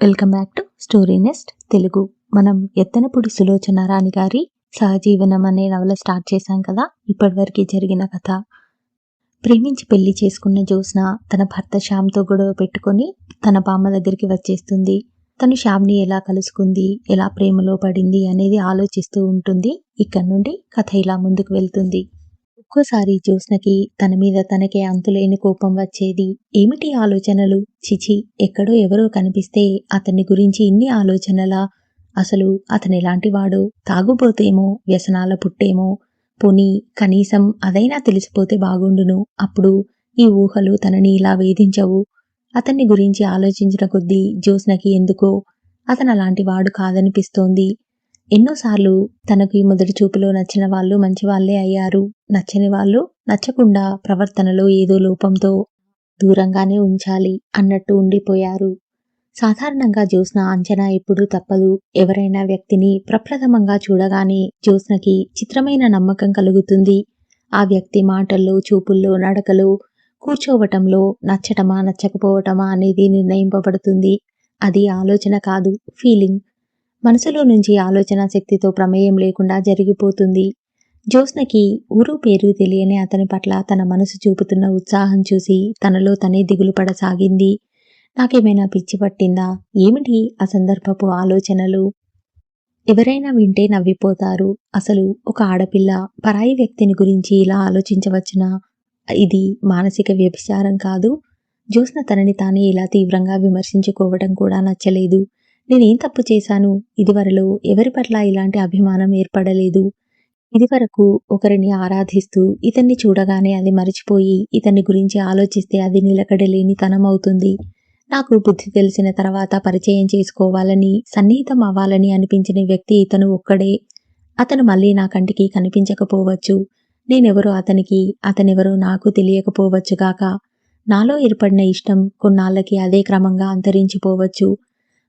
Welcome back to Story Nest Telugu. మనం ఎత్తనపూడి సులోచన రాణి గారి సహజీవనం అనే నవల స్టార్ట్ చేశాం కదా. ఇప్పటివరకు జరిగిన కథ. ప్రేమించి పెళ్లి చేసుకున్న జ్యోత్స్న తన భర్త శ్యామ్తో గొడవ పెట్టుకొని తన బామ్మ దగ్గరికి వచ్చేస్తుంది. తను శ్యామ్ని ఎలా కలుసుకుంది, ఎలా ప్రేమలో పడింది అనేది ఆలోచిస్తూ ఉంటుంది. ఇక్కడ నుండి కథ ఇలా ముందుకు వెళ్తుంది. ఒక్కోసారి జ్యోత్స్నకి తన మీద తనకే అంతులేని కోపం వచ్చేది. ఏమిటి ఆలోచనలు, చిచి, ఎక్కడో ఎవరో కనిపిస్తే అతన్ని గురించి ఇన్ని ఆలోచనలా? అసలు అతను ఎలాంటి వాడో, తాగుబోతేమో, వ్యసనాల పుట్టేమో, పోనీ కనీసం అదైనా తెలిసిపోతే బాగుండును. అప్పుడు ఈ ఊహలు తనని ఇలా వేధించవు. అతన్ని గురించి ఆలోచించిన కొద్దీ జ్యోత్స్నకి ఎందుకో అతను అలాంటి వాడు కాదనిపిస్తోంది. ఎన్నోసార్లు తనకి మొదటి చూపులో నచ్చిన వాళ్ళు మంచివాళ్లే అయ్యారు. నచ్చని వాళ్ళు నచ్చకుండా ప్రవర్తనలో ఏదో లోపంతో దూరంగానే ఉంచాలి అన్నట్టు ఉండిపోయారు. సాధారణంగా జ్యోత్స్న అంచనా ఎప్పుడూ తప్పదు. ఎవరైనా వ్యక్తిని ప్రప్రథమంగా చూడగానే జ్యోత్స్నకి చిత్రమైన నమ్మకం కలుగుతుంది. ఆ వ్యక్తి మాటల్లో, చూపుల్లో, నడకలో, కూర్చోవటంలో నచ్చటమా నచ్చకపోవటమా అనేది నిర్ణయింపబడుతుంది. అది ఆలోచన కాదు, ఫీలింగ్. మనసులో నుంచి ఆలోచన శక్తితో ప్రమేయం లేకుండా జరిగిపోతుంది. జ్యోత్స్నకి ఊరు పేరు తెలియని అతని పట్ల తన మనసు చూపుతున్న ఉత్సాహం చూసి తనలో తనే దిగులు పడసాగింది. నాకేమైనా పిచ్చి పట్టిందా? ఏమిటి అసందర్భపు ఆలోచనలు? ఎవరైనా వింటే నవ్విపోతారు. అసలు ఒక ఆడపిల్ల పరాయి వ్యక్తిని గురించి ఇలా ఆలోచించవచ్చునా? ఇది మానసిక వ్యభిచారం కాదు. జ్యోత్స్న తనని తానే ఇలా తీవ్రంగా విమర్శించుకోవడం కూడా నచ్చలేదు. నేనేం తప్పు చేశాను? ఇదివరలో ఎవరి పట్ల ఇలాంటి అభిమానం ఏర్పడలేదు. ఇదివరకు ఒకరిని ఆరాధిస్తూ ఇతన్ని చూడగానే అది మరిచిపోయి ఇతన్ని గురించి ఆలోచిస్తే అది నిలకడలేని తనమవుతుంది. నాకు బుద్ధి తెలిసిన తర్వాత పరిచయం చేసుకోవాలని, సన్నిహితం అవ్వాలని అనిపించిన వ్యక్తి ఇతను ఒక్కడే. అతను మళ్ళీ నా కంటికి కనిపించకపోవచ్చు. నేనెవరో అతనికి, అతనెవరో నాకు తెలియకపోవచ్చుగాక. నాలో ఏర్పడిన ఇష్టం కొన్నాళ్ళకి అదే క్రమంగా అంతరించిపోవచ్చు.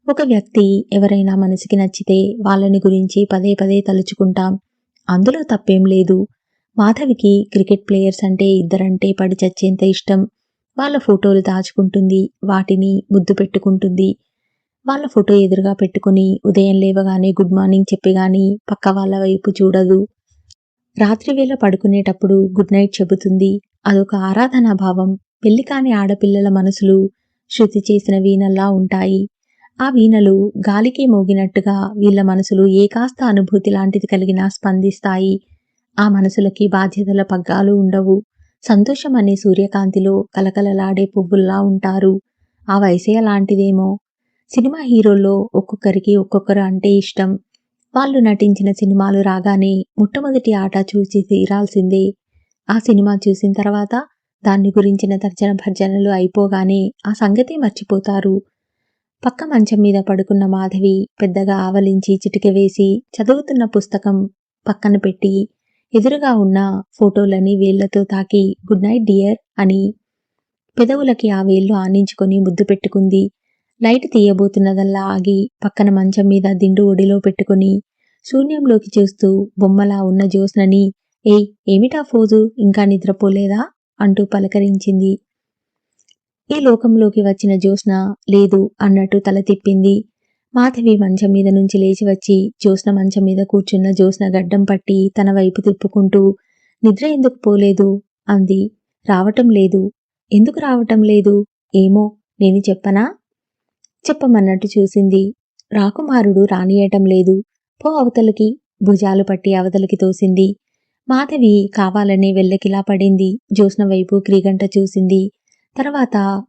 ఒక వ్యక్తి ఎవరైనా మనసుకి నచ్చితే వాళ్ళని గురించి పదే పదే తలుచుకుంటాం. అందులో తప్పేం లేదు. మాధవికి క్రికెట్ ప్లేయర్స్ అంటే ఇద్దరంటే పడి చచ్చేంత ఇష్టం. వాళ్ళ ఫోటోలు దాచుకుంటుంది, వాటిని ముద్దు పెట్టుకుంటుంది. వాళ్ళ ఫోటో ఎదురుగా పెట్టుకుని ఉదయం లేవగానే గుడ్ మార్నింగ్ చెప్పి గాని పక్క వాళ్ళ వైపు చూడదు. రాత్రివేళ పడుకునేటప్పుడు గుడ్ నైట్ చెబుతుంది. అదొక ఆరాధనా భావం. పెళ్లి కాని ఆడపిల్లల మనసులు శృతి చేసిన వీణల్లా ఉంటాయి. ఆ వీణలు గాలికి మోగినట్టుగా వీళ్ల మనసులు ఏ కాస్త అనుభూతి లాంటిది కలిగినా స్పందిస్తాయి. ఆ మనసులకి బాధ్యతల పగ్గాలు ఉండవు. సంతోషం అనే సూర్యకాంతిలో కలకలలాడే పువ్వుల్లా ఉంటారు. ఆ వయసే అలాంటిదేమో. సినిమా హీరోల్లో ఒక్కొక్కరికి ఒక్కొక్కరు అంటే ఇష్టం. వాళ్ళు నటించిన సినిమాలు రాగానే మొట్టమొదటి ఆట చూసి తీరాల్సిందే. ఆ సినిమా చూసిన తర్వాత దాన్ని గురించిన తర్జన భర్జనలు అయిపోగానే ఆ సంగతి మర్చిపోతారు. పక్క మంచం మీద పడుకున్న మాధవి పెద్దగా ఆవలించి చిటిక వేసి చదువుతున్న పుస్తకం పక్కన పెట్టి ఎదురుగా ఉన్న ఫోటోలని వేళ్లతో తాకి గుడ్ నైట్ డియర్ అని పెదవులకి ఆ వేళ్లు ఆనించుకొని ముద్దు పెట్టుకుంది. లైట్ తీయబోతున్నదల్లా ఆగి పక్కన మంచం మీద దిండు ఒడిలో పెట్టుకుని శూన్యంలోకి చూస్తూ బొమ్మలా ఉన్న జ్యోత్స్నని ఏయ్, ఏమిటా ఫోజు, ఇంకా నిద్రపోలేదా అంటూ పలకరించింది. ఈ లోకంలోకి వచ్చిన జ్యోత్స్న లేదు అన్నట్టు తల తిప్పింది. మాధవి మంచం మీద నుంచి లేచి వచ్చి జ్యోత్స్న మంచం మీద కూర్చున్న జ్యోత్స్న గడ్డం పట్టి తన వైపు తిప్పుకుంటూ నిద్ర ఎందుకు పోలేదు అంది. రావటం లేదు. ఎందుకు రావటం లేదు? ఏమో, నేను చెప్పనా? చెప్పమన్నట్టు చూసింది. రాకుమారుడు రానియటం లేదు. పో అవతలికి. భుజాలు పట్టి అవతలికి తోసింది. మాధవి కావాలనే వెల్లకిలా పడింది. జ్యోత్స్న వైపు క్రీగంట చూసింది. తర్వాత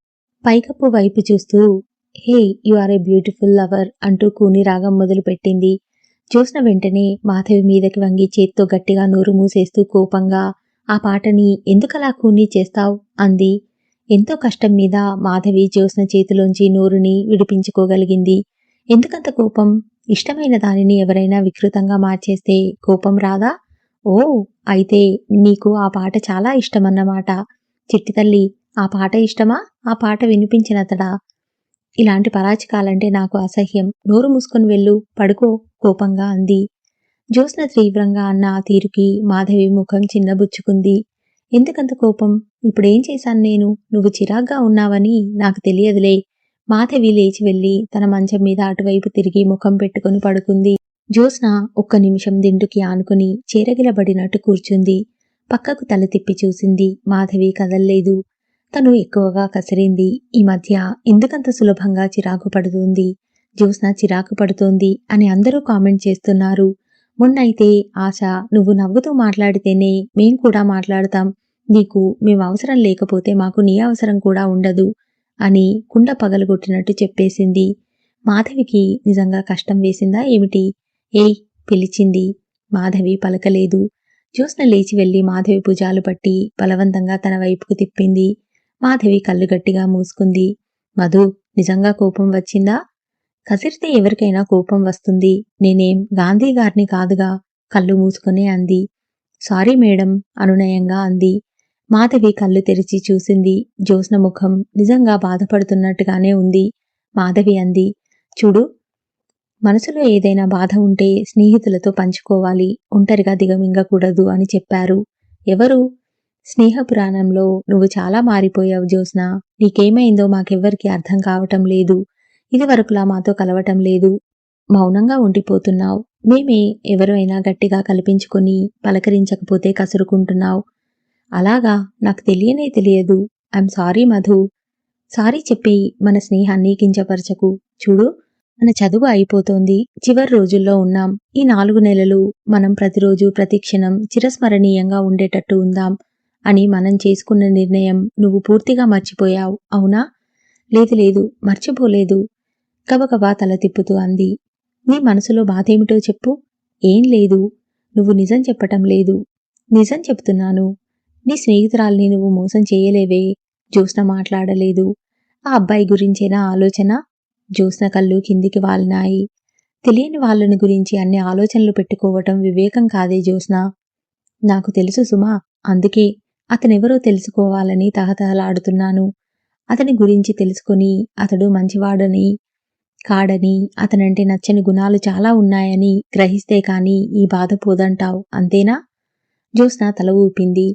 పైకప్పు వైపు చూస్తూ hey, you are a beautiful lover అంటూ కూని రాగం మొదలుపెట్టింది. జ్యోత్స్న వెంటనే మాధవి మీదకి వంగి చేత్తో గట్టిగా నోరు మూసేస్తూ కోపంగా ఆ పాటని ఎందుకలా కూని చేస్తావ్ అంది. ఎంతో కష్టం మీద మాధవి జ్యోత్స్న చేతిలోంచి నోరుని విడిపించుకోగలిగింది. ఎందుకంత కోపం? ఇష్టమైన దానిని ఎవరైనా వికృతంగా మార్చేస్తే కోపం రాదా? ఓ, అయితే నీకు ఆ పాట చాలా ఇష్టమన్నమాట. చిట్టి తల్లి, ఆ పాట ఇష్టమా? ఆ పాట వినిపించినతడా? ఇలాంటి పరాచికాలంటే నాకు అసహ్యం. నోరు మూసుకొని వెళ్ళు, పడుకో కోపంగా అంది. జ్యోత్స్న తీవ్రంగా అన్న ఆ తీరుకి మాధవి ముఖం చిన్నబుచ్చుకుంది. ఎందుకంత కోపం? ఇప్పుడేం చేశాను నేను? నువ్వు చిరాగ్గా ఉన్నావని నాకు తెలియదులే. మాధవి లేచి వెళ్లి తన మంచం మీద అటువైపు తిరిగి ముఖం పెట్టుకుని పడుకుంది. జ్యోత్స్న ఒక్క నిమిషం దిండుకి ఆనుకుని చేరగిలబడినట్టు కూర్చుంది. పక్కకు తల తిప్పి చూసింది. మాధవి కదల్లేదు. తను ఎక్కువగా కసిరింది. ఈ మధ్య ఎందుకంత సులభంగా చిరాకు పడుతుంది, జ్యోత్స్న చిరాకు పడుతోంది అని అందరూ కామెంట్ చేస్తున్నారు. మొన్నైతే ఆశ, నువ్వు నవ్వుతూ మాట్లాడితేనే మేం కూడా మాట్లాడతాం, నీకు మేం అవసరం లేకపోతే మాకు నీ అవసరం కూడా ఉండదు అని కుండ పగలగొట్టినట్టు చెప్పేసింది. మాధవికి నిజంగా కష్టం వేసిందా ఏమిటి? ఏయ్ పిలిచింది. మాధవి పలకలేదు. జ్యోత్స్న లేచి వెళ్లి మాధవి భుజాలు పట్టి బలవంతంగా తన వైపుకు తిప్పింది. మాధవి కళ్ళు గట్టిగా మూసుకుంది. మధు, నిజంగా కోపం వచ్చిందా? కసిరితే ఎవరికైనా కోపం వస్తుంది. నేనేం గాంధీగారిని కాదుగా, కళ్ళు మూసుకునే అంది. సారీ మేడం అనునయంగా అంది. మాధవి కళ్ళు తెరిచి చూసింది. జ్యోత్స్న ముఖం నిజంగా బాధపడుతున్నట్టుగానే ఉంది. మాధవి అంది, చూడు, మనసులో ఏదైనా బాధ ఉంటే స్నేహితులతో పంచుకోవాలి, ఒంటరిగా దిగమింగకూడదు అని చెప్పారు. ఎవరు? స్నేహపురాణంలో నువ్వు చాలా మారిపోయావు జ్యోత్స్న. నీకేమైందో మాకెవ్వరికీ అర్థం కావటం లేదు. ఇదివరకులా మాతో కలవటం లేదు. మౌనంగా ఉండిపోతున్నావు. మేమే ఎవరైనా గట్టిగా కల్పించుకొని పలకరించకపోతే కసురుకుంటున్నావు. అలాగా? నాకు తెలియనే తెలియదు. I'm sorry Madhu. సారీ చెప్పి మన స్నేహాన్ని కించపరచకు. చూడు, మన చదువు అయిపోతోంది. చివరి రోజుల్లో ఉన్నాం. ఈ 4 నెలలు మనం ప్రతిరోజు ప్రతిక్షణం చిరస్మరణీయంగా ఉండేటట్టు ఉందాం అని మనం చేసుకున్న నిర్ణయం నువ్వు పూర్తిగా మర్చిపోయావు, అవునా? లేదు లేదు, మర్చిపోలేదు. గబగబా తల తిప్పుతూ అంది. నీ మనసులో బాధేమిటో చెప్పు. ఏం లేదు. నువ్వు నిజం చెప్పటం లేదు. నిజం చెప్తున్నాను. నీ స్నేహితురాల్ని నువ్వు మోసం చేయలేవే. జ్యోత్స్న మాట్లాడలేదు. ఆ అబ్బాయి గురించేనా ఆలోచన? జ్యోత్స్న కళ్ళు కిందికి వాలినాయి. తెలియని వాళ్ళని గురించి అన్ని ఆలోచనలు పెట్టుకోవటం వివేకం కాదే జ్యోత్స్న. నాకు తెలుసు సుమా, అందుకే అతనెవరో తెలుసుకోవాలని తహతహలాడుతున్నాను. అతని గురించి తెలుసుకొని అతడు మంచివాడని కాడని, అతనంటే నచ్చని గుణాలు చాలా ఉన్నాయని గ్రహిస్తే కాని ఈ బాధ పోదంటావు, అంతేనా? జ్యోత్స్న తల ఊపింది.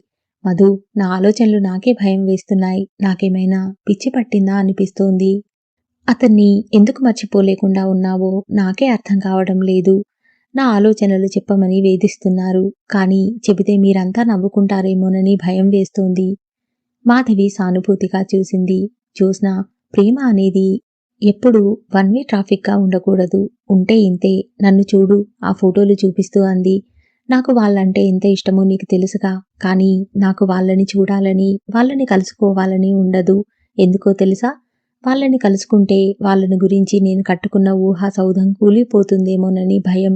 మధు, నా ఆలోచనలు నాకే భయం వేస్తున్నాయి. నాకేమైనా పిచ్చి పట్టిందా అనిపిస్తోంది. అతన్ని ఎందుకు మర్చిపోలేకుండా ఉన్నావో నాకే అర్థం కావడం లేదు. నా ఆలోచనలు చెప్పమని వేధిస్తున్నారు. కానీ చెబితే మీరంతా నవ్వుకుంటారేమోనని భయం వేస్తోంది. మాధవి సానుభూతిగా చూసింది. జ్యోత్స్న, ప్రేమ అనేది ఎప్పుడూ వన్ వే ట్రాఫిక్గా ఉండకూడదు. ఉంటే ఇంతే. నన్ను చూడు, ఆ ఫోటోలు చూపిస్తూ అంది. నాకు వాళ్ళంటే ఎంత ఇష్టమో నీకు తెలుసుగా. కానీ నాకు వాళ్ళని చూడాలని, వాళ్ళని కలుసుకోవాలని ఉండదు. ఎందుకో తెలుసా? వాళ్ళని కలుసుకుంటే వాళ్ళని గురించి నేను కట్టుకున్న ఊహా సౌధం కూలిపోతుందేమోనని భయం.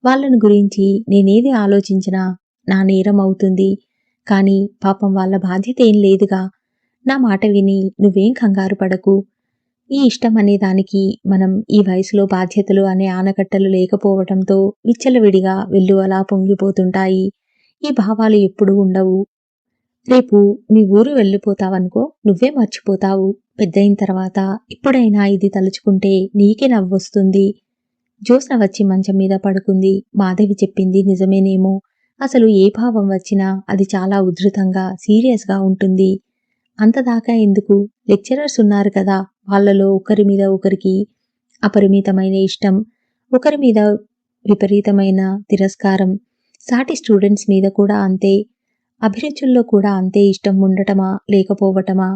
వాళ్ళని గురించి నేనేది ఆలోచించినా నా నేరం అవుతుంది. కానీ పాపం వాళ్ళ బాధ్యత ఏం లేదుగా. నా మాట విని నువ్వేం కంగారు పడకు. ఈ ఇష్టం అనే దానికి మనం ఈ వయసులో బాధ్యతలు అనే ఆనకట్టలు లేకపోవటంతో విచ్చలవిడిగా వెల్లువలా పొంగిపోతుంటాయి. ఈ భావాలు ఎప్పుడూ ఉండవు. రేపు మీ ఊరు వెళ్ళిపోతావనుకో, నువ్వే మర్చిపోతావు. పెద్దయిన తర్వాత ఇప్పుడైనా ఇది తలుచుకుంటే నీకే నవ్వొస్తుంది. జ్యోత్స్న వచ్చి మంచం మీద పడుకుంది. మాధవి చెప్పింది నిజమేనేమో. అసలు ఏ భావం వచ్చినా అది చాలా ఉధృతంగా, సీరియస్గా ఉంటుంది. అంతదాకా ఎందుకు? లెక్చరర్స్ ఉన్నారు కదా, వాళ్ళలో ఒకరి మీద ఒకరికి అపరిమితమైన ఇష్టం, ఒకరి మీద విపరీతమైన తిరస్కారం. సాటి స్టూడెంట్స్ మీద కూడా అంతే. అభిరుచుల్లో కూడా అంతే ఇష్టం ఉండటమా లేకపోవటమా?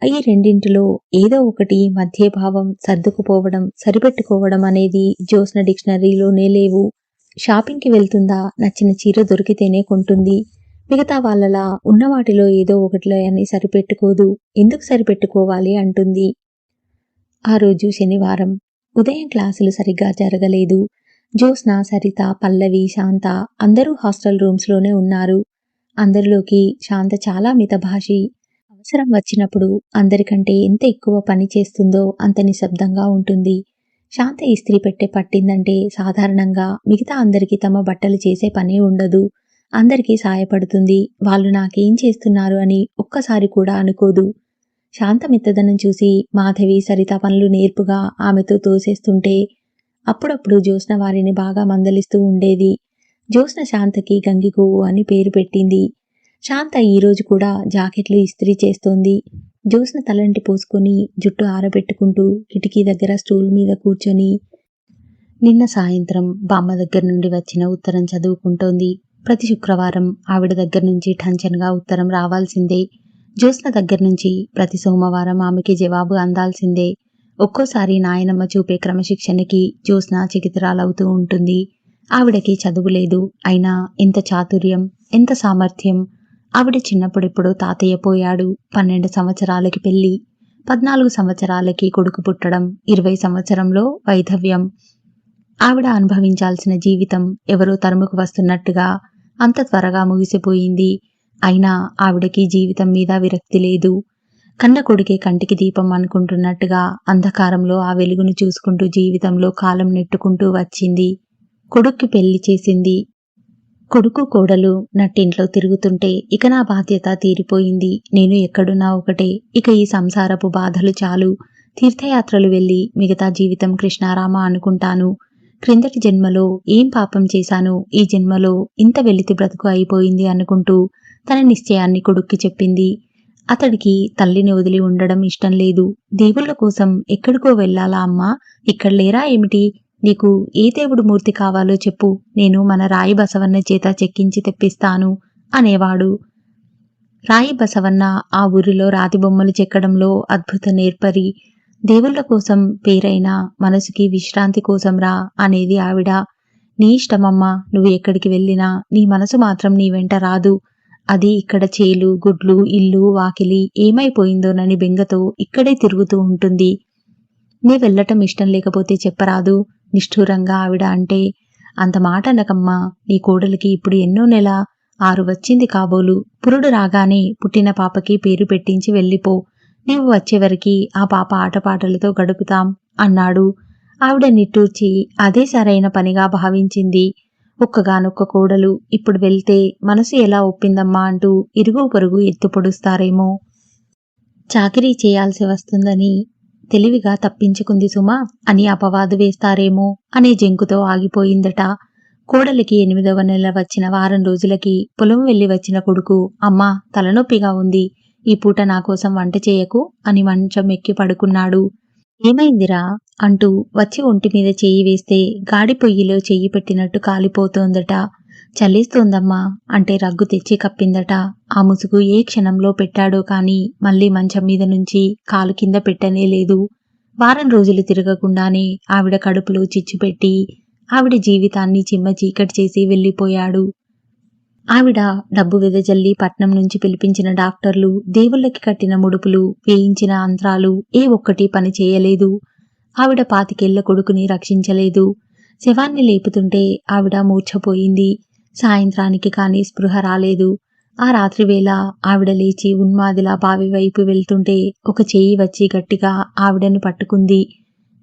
ఈ రెండింటిలో ఏదో ఒకటి మధ్యభావం, సర్దుకుపోవడం, సరిపెట్టుకోవడం అనేది జ్యోత్స్న డిక్షనరీలోనే లేవు. షాపింగ్కి వెళ్తుందా, నచ్చిన చీర దొరికితేనే కొంటుంది. మిగతా వాళ్ళలా ఉన్నవాటిలో ఏదో ఒకటిలో అని సరిపెట్టుకోదు. ఎందుకు సరిపెట్టుకోవాలి అంటుంది. ఆ రోజు శనివారం. ఉదయం క్లాసులు సరిగ్గా జరగలేదు. జ్యోత్స్న, సరిత, పల్లవి, శాంత అందరూ హాస్టల్ రూమ్స్లోనే ఉన్నారు. అందరిలోకి శాంత చాలా మితభాషి. అవసరం వచ్చినప్పుడు అందరికంటే ఎంత ఎక్కువ పని చేస్తుందో అంత నిశ్శబ్దంగా ఉంటుంది. శాంత ఇస్త్రీ పెట్టే పట్టిందంటే సాధారణంగా మిగతా అందరికీ తమ బట్టలు చేసే పనే ఉండదు. అందరికీ సాయపడుతుంది. వాళ్ళు నాకేం చేస్తున్నారు అని ఒక్కసారి కూడా అనుకోదు. శాంత మెత్తదనం చూసి మాధవి, సరిత పనులు నేర్పుగా ఆమెతో తోసేస్తుంటే అప్పుడప్పుడు జ్యోత్స్న వారిని బాగా మందలిస్తూ ఉండేది. జ్యోత్స్న శాంతకి గంగిగోవు అని పేరు పెట్టింది. శాంత ఈరోజు కూడా జాకెట్లు ఇస్త్రీ చేస్తోంది. జ్యోత్స్న తలంటి పోసుకొని జుట్టు ఆరబెట్టుకుంటూ కిటికీ దగ్గర స్టూల్ మీద కూర్చొని నిన్న సాయంత్రం బామ్మ దగ్గర నుండి వచ్చిన ఉత్తరం చదువుకుంటోంది. ప్రతి శుక్రవారం ఆవిడ దగ్గర నుంచి టంచన్గా ఉత్తరం రావాల్సిందే. జ్యోత్స్న దగ్గర నుంచి ప్రతి సోమవారం ఆమెకి జవాబు అందాల్సిందే. ఒక్కోసారి నాయనమ్మ చూపే క్రమశిక్షణకి జ్యోత్స్న చికితురాలవుతూ ఉంటుంది. ఆవిడకి చదువు లేదు, అయినా ఎంత చాతుర్యం, ఎంత సామర్థ్యం. ఆవిడ చిన్నప్పుడెప్పుడో తాతయ్య పోయాడు. 12 సంవత్సరాలకి పెళ్లి, 14 సంవత్సరాలకి కొడుకు పుట్టడం, 20 సంవత్సరంలో వైధవ్యం. ఆవిడ అనుభవించాల్సిన జీవితం ఎవరో తరుముకు వస్తున్నట్టుగా అంత త్వరగా ముగిసిపోయింది. అయినా ఆవిడకి జీవితం మీద విరక్తి లేదు. కన్న కొడుకే కంటికి దీపం అనుకుంటున్నట్టుగా అంధకారంలో ఆ వెలుగును చూసుకుంటూ జీవితంలో కాలం నెట్టుకుంటూ వచ్చింది. కొడుక్కి పెళ్లి చేసింది. కొడుకు కోడలు నట్టింట్లో తిరుగుతుంటే ఇక నా బాధ్యత తీరిపోయింది. నేను ఎక్కడున్నా ఒకటే. ఇక ఈ సంసారపు బాధలు చాలు. తీర్థయాత్రలు వెళ్ళి మిగతా జీవితం కృష్ణారామ అనుకుంటాను. క్రిందటి జన్మలో ఏం పాపం చేశాను, ఈ జన్మలో ఇంత వెలితి బ్రతుకు అయిపోయింది అనుకుంటూ తన నిశ్చయాన్ని కొడుక్కి చెప్పింది. అతడికి తల్లిని వదిలి ఉండడం ఇష్టం లేదు. దేవుళ్ళ కోసం ఎక్కడికో వెళ్ళాలా అమ్మా? ఇక్కడ లేరా ఏమిటి? నీకు ఏ దేవుడు మూర్తి కావాలో చెప్పు, నేను మన రాయి బసవన్న చేత చెక్కించి తెప్పిస్తాను అనేవాడు. రాయి బసవన్న ఆ ఊరిలో రాతి బొమ్మలు చెక్కడంలో అద్భుత నేర్పరి. దేవుళ్ళ కోసం పేరైనా మనసుకి విశ్రాంతి కోసం రా అనేది ఆవిడ. నీ ఇష్టమమ్మా, నువ్వు ఎక్కడికి వెళ్ళినా నీ మనసు మాత్రం నీ వెంట రాదు. అది ఇక్కడ చేలు, గుడ్లు, ఇల్లు, వాకిలి ఏమైపోయిందోనని బెంగతో ఇక్కడే తిరుగుతూ ఉంటుంది. నీ వెళ్ళటం ఇష్టం లేకపోతే చెప్పరాదు, నిష్ఠూరంగా ఆవిడ అంటే. అంత మాట అనకమ్మా, నీ కోడలికి ఇప్పుడు ఎన్నో నెల? 6 వచ్చింది కాబోలు. పురుడు రాగానే పుట్టిన పాపకి పేరు పెట్టించి వెళ్ళిపో. నీవు వచ్చేవరికి ఆ పాప ఆటపాటలతో గడుపుతాం అన్నాడు. ఆవిడ నిట్టూర్చి అదే సరైన పనిగా భావించింది. ఒక్కగానొక్క కోడలు, ఇప్పుడు వెళ్తే మనసు ఎలా ఒప్పిందమ్మా అంటూ ఇరుగు పొరుగు ఎత్తు పొడుస్తారేమో. చాకిరీ చేయాల్సి వస్తుందని తెలివిగా తప్పించుకుంది సుమా అని అపవాదు వేస్తారేమో అనే జంకుతో ఆగిపోయిందట. కోడలికి 8వ నెల వచ్చిన వారం రోజులకి పొలం వెళ్లి వచ్చిన కొడుకు, అమ్మా తలనొప్పిగా ఉంది, ఈ పూట నా కోసం వంట చేయకు అని మంచం ఎక్కి పడుకున్నాడు. ఏమైందిరా అంటూ వచ్చి ఒంటి మీద చెయ్యి వేస్తే గాడి పొయ్యిలో చెయ్యి పెట్టినట్టు కాలిపోతోందట. చల్లేస్తోందమ్మా అంటే రగ్గు తెచ్చి కప్పిందట. ఆ ముసుగు ఏ క్షణంలో పెట్టాడో కాని మళ్లీ మంచం మీద నుంచి కాలు కింద పెట్టనే లేదు. వారం రోజులు తిరగకుండానే ఆవిడ కడుపులో చిచ్చు పెట్టి ఆవిడ జీవితాన్ని చిమ్మ చీకటి చేసి వెళ్ళిపోయాడు. ఆవిడ డబ్బు వెదజల్లి పట్నం నుంచి పిలిపించిన డాక్టర్లు, దేవుళ్ళకి కట్టిన ముడుపులు, వేయించిన అంత్రాలు ఏ ఒక్కటి పని చేయలేదు. ఆవిడ 25 కొడుకుని రక్షించలేదు. శవాన్ని లేపుతుంటే ఆవిడ మూర్ఛపోయింది. సాయంత్రానికి కానీ స్పృహ రాలేదు. ఆ రాత్రివేళ ఆవిడ లేచి ఉన్మాదిలా బావి వైపు వెళ్తుంటే ఒక చెయ్యి వచ్చి గట్టిగా ఆవిడని పట్టుకుంది.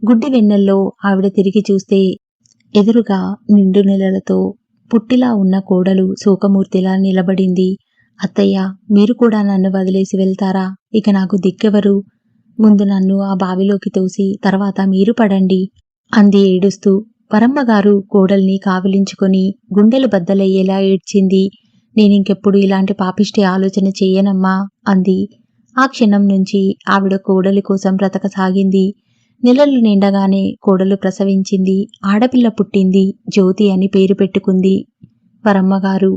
గుడ్డి వెన్నెల్లో ఆవిడ తిరిగి చూస్తే ఎదురుగా నిండు నెలలతో పుట్టిలా ఉన్న కోడలు శోకమూర్తిలా నిలబడింది. అత్తయ్య, మీరు కూడా నన్ను వదిలేసి వెళ్తారా? ఇక నాకు దిక్కెవరు? ముందు నన్ను ఆ బావిలోకి తోసి తర్వాత మీరు పడండి అంది ఏడుస్తూ. వరమ్మగారు కోడల్ని కావిలించుకొని గుండెలు బద్దలయ్యేలా ఏడ్చింది. నేనింకెప్పుడు ఇలాంటి పాపిష్టి ఆలోచన చెయ్యనమ్మా అంది. ఆ క్షణం నుంచి ఆవిడ కోడలి కోసం బ్రతకసాగింది. నెలలు నిండగానే కోడలు ప్రసవించింది. ఆడపిల్ల పుట్టింది. జ్యోతి అని పేరు పెట్టుకుంది వరమ్మగారు.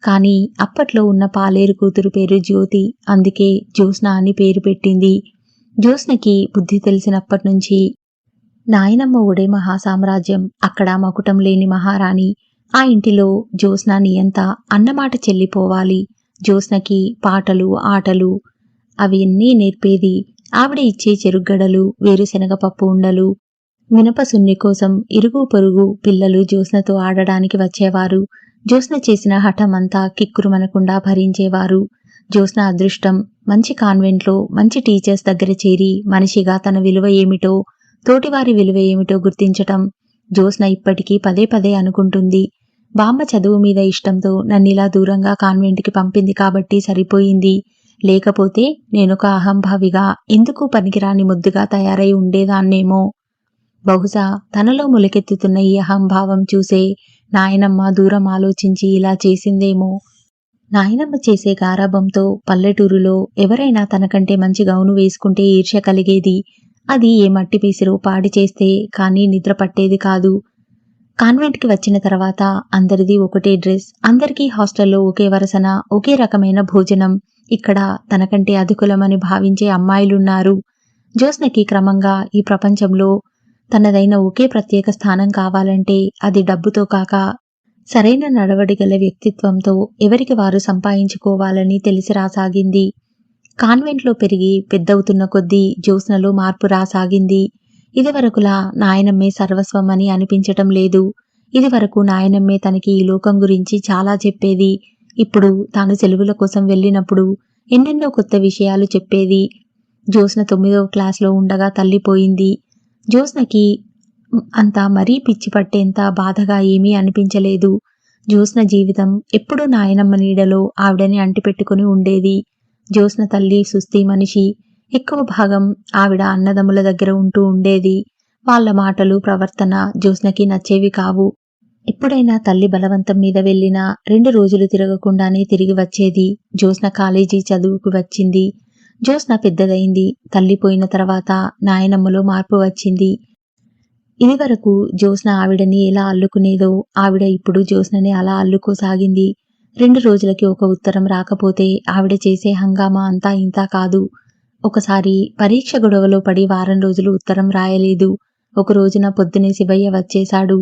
కాని అప్పట్లో ఉన్న పాలేరు కూతురు పేరు జ్యోతి. అందుకే జ్యోత్స్న అని పేరు పెట్టింది. జ్యోత్స్నకి బుద్ధి తెలిసినప్పటినుంచి నాయనమ్మ ఒడే మహాసామ్రాజ్యం, అక్కడ మకుటం లేని మహారాణి. ఆ ఇంటిలో జ్యోత్స్న నియంత, అన్నమాట చెల్లిపోవాలి. జ్యోత్స్నకి పాటలు, ఆటలు అవన్నీ నేర్పేది. ఆవిడ ఇచ్చే చెరుగ్గడలు, వేరుశనగ పప్పు ఉండలు, మినప సున్ని కోసం ఇరుగు పొరుగు పిల్లలు జ్యోత్స్నతో ఆడడానికి వచ్చేవారు. జ్యోత్స్న చేసిన హఠమంతా కిక్కురుమనకుండా భరించేవారు. జ్యోత్స్న అదృష్టం, మంచి కాన్వెంట్లో మంచి టీచర్స్ దగ్గర చేరి మనిషిగా తన విలువ ఏమిటో, తోటివారి విలువ ఏమిటో గుర్తించటం. జ్యోత్స్న ఇప్పటికీ పదే పదే అనుకుంటుంది. బామ్మ చదువు మీద ఇష్టంతో నన్నిలా దూరంగా కాన్వెంట్కి పంపింది కాబట్టి సరిపోయింది. లేకపోతే నేనొక అహంభావిగా, ఎందుకు పనికిరాని ముద్దుగా తయారై ఉండేదాన్నేమో. బహుశా తనలో మొలకెత్తుతున్న ఈ అహంభావం చూసే నాయనమ్మ దూరం ఆలోచించి ఇలా చేసిందేమో. నాయనమ్మ చేసే గారాబంతో పల్లెటూరులో ఎవరైనా తనకంటే మంచి గౌను వేసుకుంటే ఈర్ష్య కలిగేది. అది ఏ మట్టి పీసిరో పాడి చేస్తే కానీ నిద్ర పట్టేది కాదు. కాన్వెంట్‌కి వచ్చిన తర్వాత అందరిది ఒకటే డ్రెస్, అందరికీ హాస్టల్లో ఒకే వరసన, ఒకే రకమైన భోజనం. ఇక్కడ తనకంటే అధికులమని భావించే అమ్మాయిలున్నారు. జ్యోత్స్నకి క్రమంగా ఈ ప్రపంచంలో తనదైన ఒకే ప్రత్యేక స్థానం కావాలంటే అది డబ్బుతో కాక సరైన నడవడిగల వ్యక్తిత్వంతో ఎవరికి వారు సంపాదించుకోవాలని తెలిసి రాసాగింది. కాన్వెంట్లో పెరిగి పెద్దవుతున్న కొద్దీ జ్యోత్స్నలో మార్పు రాసాగింది. ఇదివరకులా నాయనమ్మే సర్వస్వం అని అనిపించటం లేదు. ఇదివరకు నాయనమ్మే తనకి ఈ లోకం గురించి చాలా చెప్పేది. ఇప్పుడు తాను సెలవుల కోసం వెళ్ళినప్పుడు ఎన్నెన్నో కొత్త విషయాలు చెప్పేది. జ్యోత్స్న 9వ క్లాస్లో ఉండగా తల్లిపోయింది. జ్యోత్స్నకి అంత మరీ పిచ్చి పట్టేంత బాధగా ఏమీ అనిపించలేదు. జ్యోత్స్న జీవితం ఎప్పుడూ నాయనమ్మ నీడలో ఆవిడని అంటిపెట్టుకుని ఉండేది. జ్యోత్స్న తల్లి సుస్థి మనిషి. ఎక్కువ భాగం ఆవిడ అన్నదమ్ముల దగ్గర ఉంటూ ఉండేది. వాళ్ళ మాటలు, ప్రవర్తన జ్యోత్స్నకి నచ్చేవి కావు. ఎప్పుడైనా తల్లి బలవంతం మీద వెళ్ళినా 2 రోజులు తిరగకుండానే తిరిగి వచ్చేది. జ్యోత్స్న కాలేజీ చదువుకు వచ్చింది. జ్యోత్స్న పెద్దదైంది. తల్లి పోయిన తర్వాత నాయనమ్మలో మార్పు వచ్చింది. ఇదివరకు జ్యోత్స్న ఆవిడని ఎలా అల్లుకునేదో ఆవిడ ఇప్పుడు జ్యోత్స్నని అలా అల్లుకోసాగింది. 2 రోజులకి ఒక ఉత్తరం రాకపోతే ఆవిడ చేసే హంగామా అంతా ఇంతా కాదు. ఒకసారి పరీక్ష గొడవలో పడి వారం రోజులు ఉత్తరం రాయలేదు. ఒక రోజున పొద్దునే శివయ్య వచ్చేశాడు.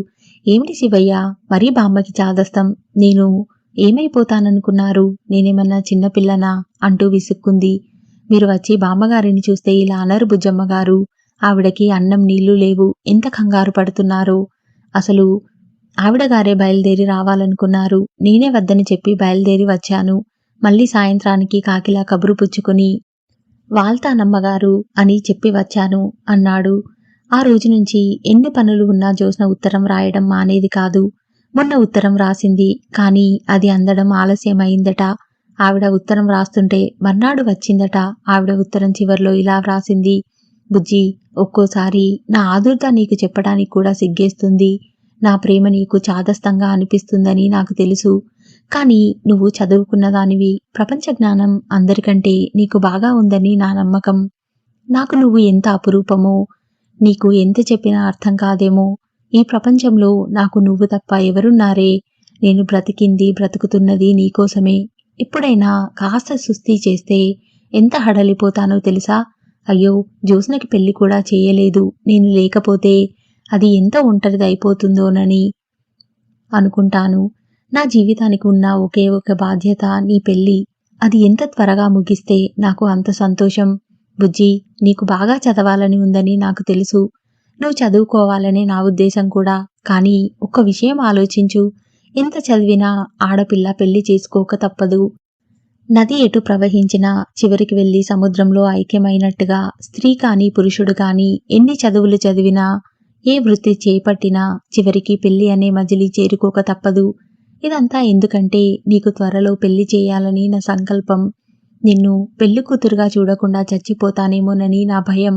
ఏమిటి శివయ్య, మరీ బామ్మకి చాదస్తం. నేను ఏమైపోతాననుకున్నారు? నేనేమన్నా చిన్నపిల్లనా అంటూ విసుక్కుంది. మీరు వచ్చి బామ్మగారిని చూస్తే ఇలా అనరు బుజ్జమ్మగారు. ఆవిడకి అన్నం నీళ్లు లేవు. ఎంత కంగారు పడుతున్నారో. అసలు ఆవిడగారే బయలుదేరి రావాలనుకున్నారు. నేనే వద్దని చెప్పి బయలుదేరి వచ్చాను. మళ్ళీ సాయంత్రానికి కాకిలా కబురు పుచ్చుకుని వాల్తానమ్మగారు అని చెప్పి వచ్చాను అన్నాడు. ఆ రోజు నుంచి ఎన్ని పనులు ఉన్నా జ్యోత్స్న ఉత్తరం రాయడం మానేది కాదు. మొన్న ఉత్తరం రాసింది. కానీ అది అందడం ఆలస్యమైందట. ఆవిడ ఉత్తరం రాస్తుంటే మర్నాడు వచ్చిందట. ఆవిడ ఉత్తరం చివర్లో ఇలా వ్రాసింది: బుజ్జి, ఒక్కోసారి నా ఆదుర్ద నీకు చెప్పడానికి కూడా సిగ్గేస్తుంది. నా ప్రేమ నీకు చాదస్తంగా అనిపిస్తుందని నాకు తెలుసు. కానీ నువ్వు చదువుకున్న దానివి. ప్రపంచ జ్ఞానం అందరికంటే నీకు బాగా ఉందని నా నమ్మకం. నాకు నువ్వు ఎంత అపురూపమో, నీకు ఎంత చెప్పినా అర్థం కాదేమో. ఈ ప్రపంచంలో నాకు నువ్వు తప్ప ఎవరున్నారే? నేను బ్రతుకుతున్నది నీకోసమే. ఎప్పుడైనా కాస్త సుస్థి చేస్తే ఎంత హడలిపోతానో తెలుసా? అయ్యో, జ్యోత్స్నకి పెళ్లి కూడా చేయలేదు. నేను లేకపోతే అది ఎంత ఒంటరిదైపోతుందోనని అనుకుంటాను. నా జీవితానికి ఉన్న ఒకే ఒక బాధ్యత నీ పెళ్లి. అది ఎంత త్వరగా ముగిస్తే నాకు అంత సంతోషం. బుజ్జి, నీకు బాగా చదవాలని ఉందని నాకు తెలుసు. నువ్వు చదువుకోవాలనే నా ఉద్దేశం కూడా. కానీ ఒక్క విషయం ఆలోచించు. ఎంత చదివినా ఆడపిల్ల పెళ్లి చేసుకోక తప్పదు. నది ఎటు ప్రవహించినా చివరికి వెళ్లి సముద్రంలో ఐక్యమైనట్టుగా స్త్రీ కాని పురుషుడు కాని ఎన్ని చదువులు చదివినా, ఏ వృత్తి చేపట్టినా చివరికి పెళ్లి అనే మజిలీ చేరుకోక తప్పదు. ఇదంతా ఎందుకంటే నీకు త్వరలో పెళ్లి చేయాలని నా సంకల్పం. నిన్ను పెళ్లి కూతురుగా చూడకుండా చచ్చిపోతానేమోనని నా భయం.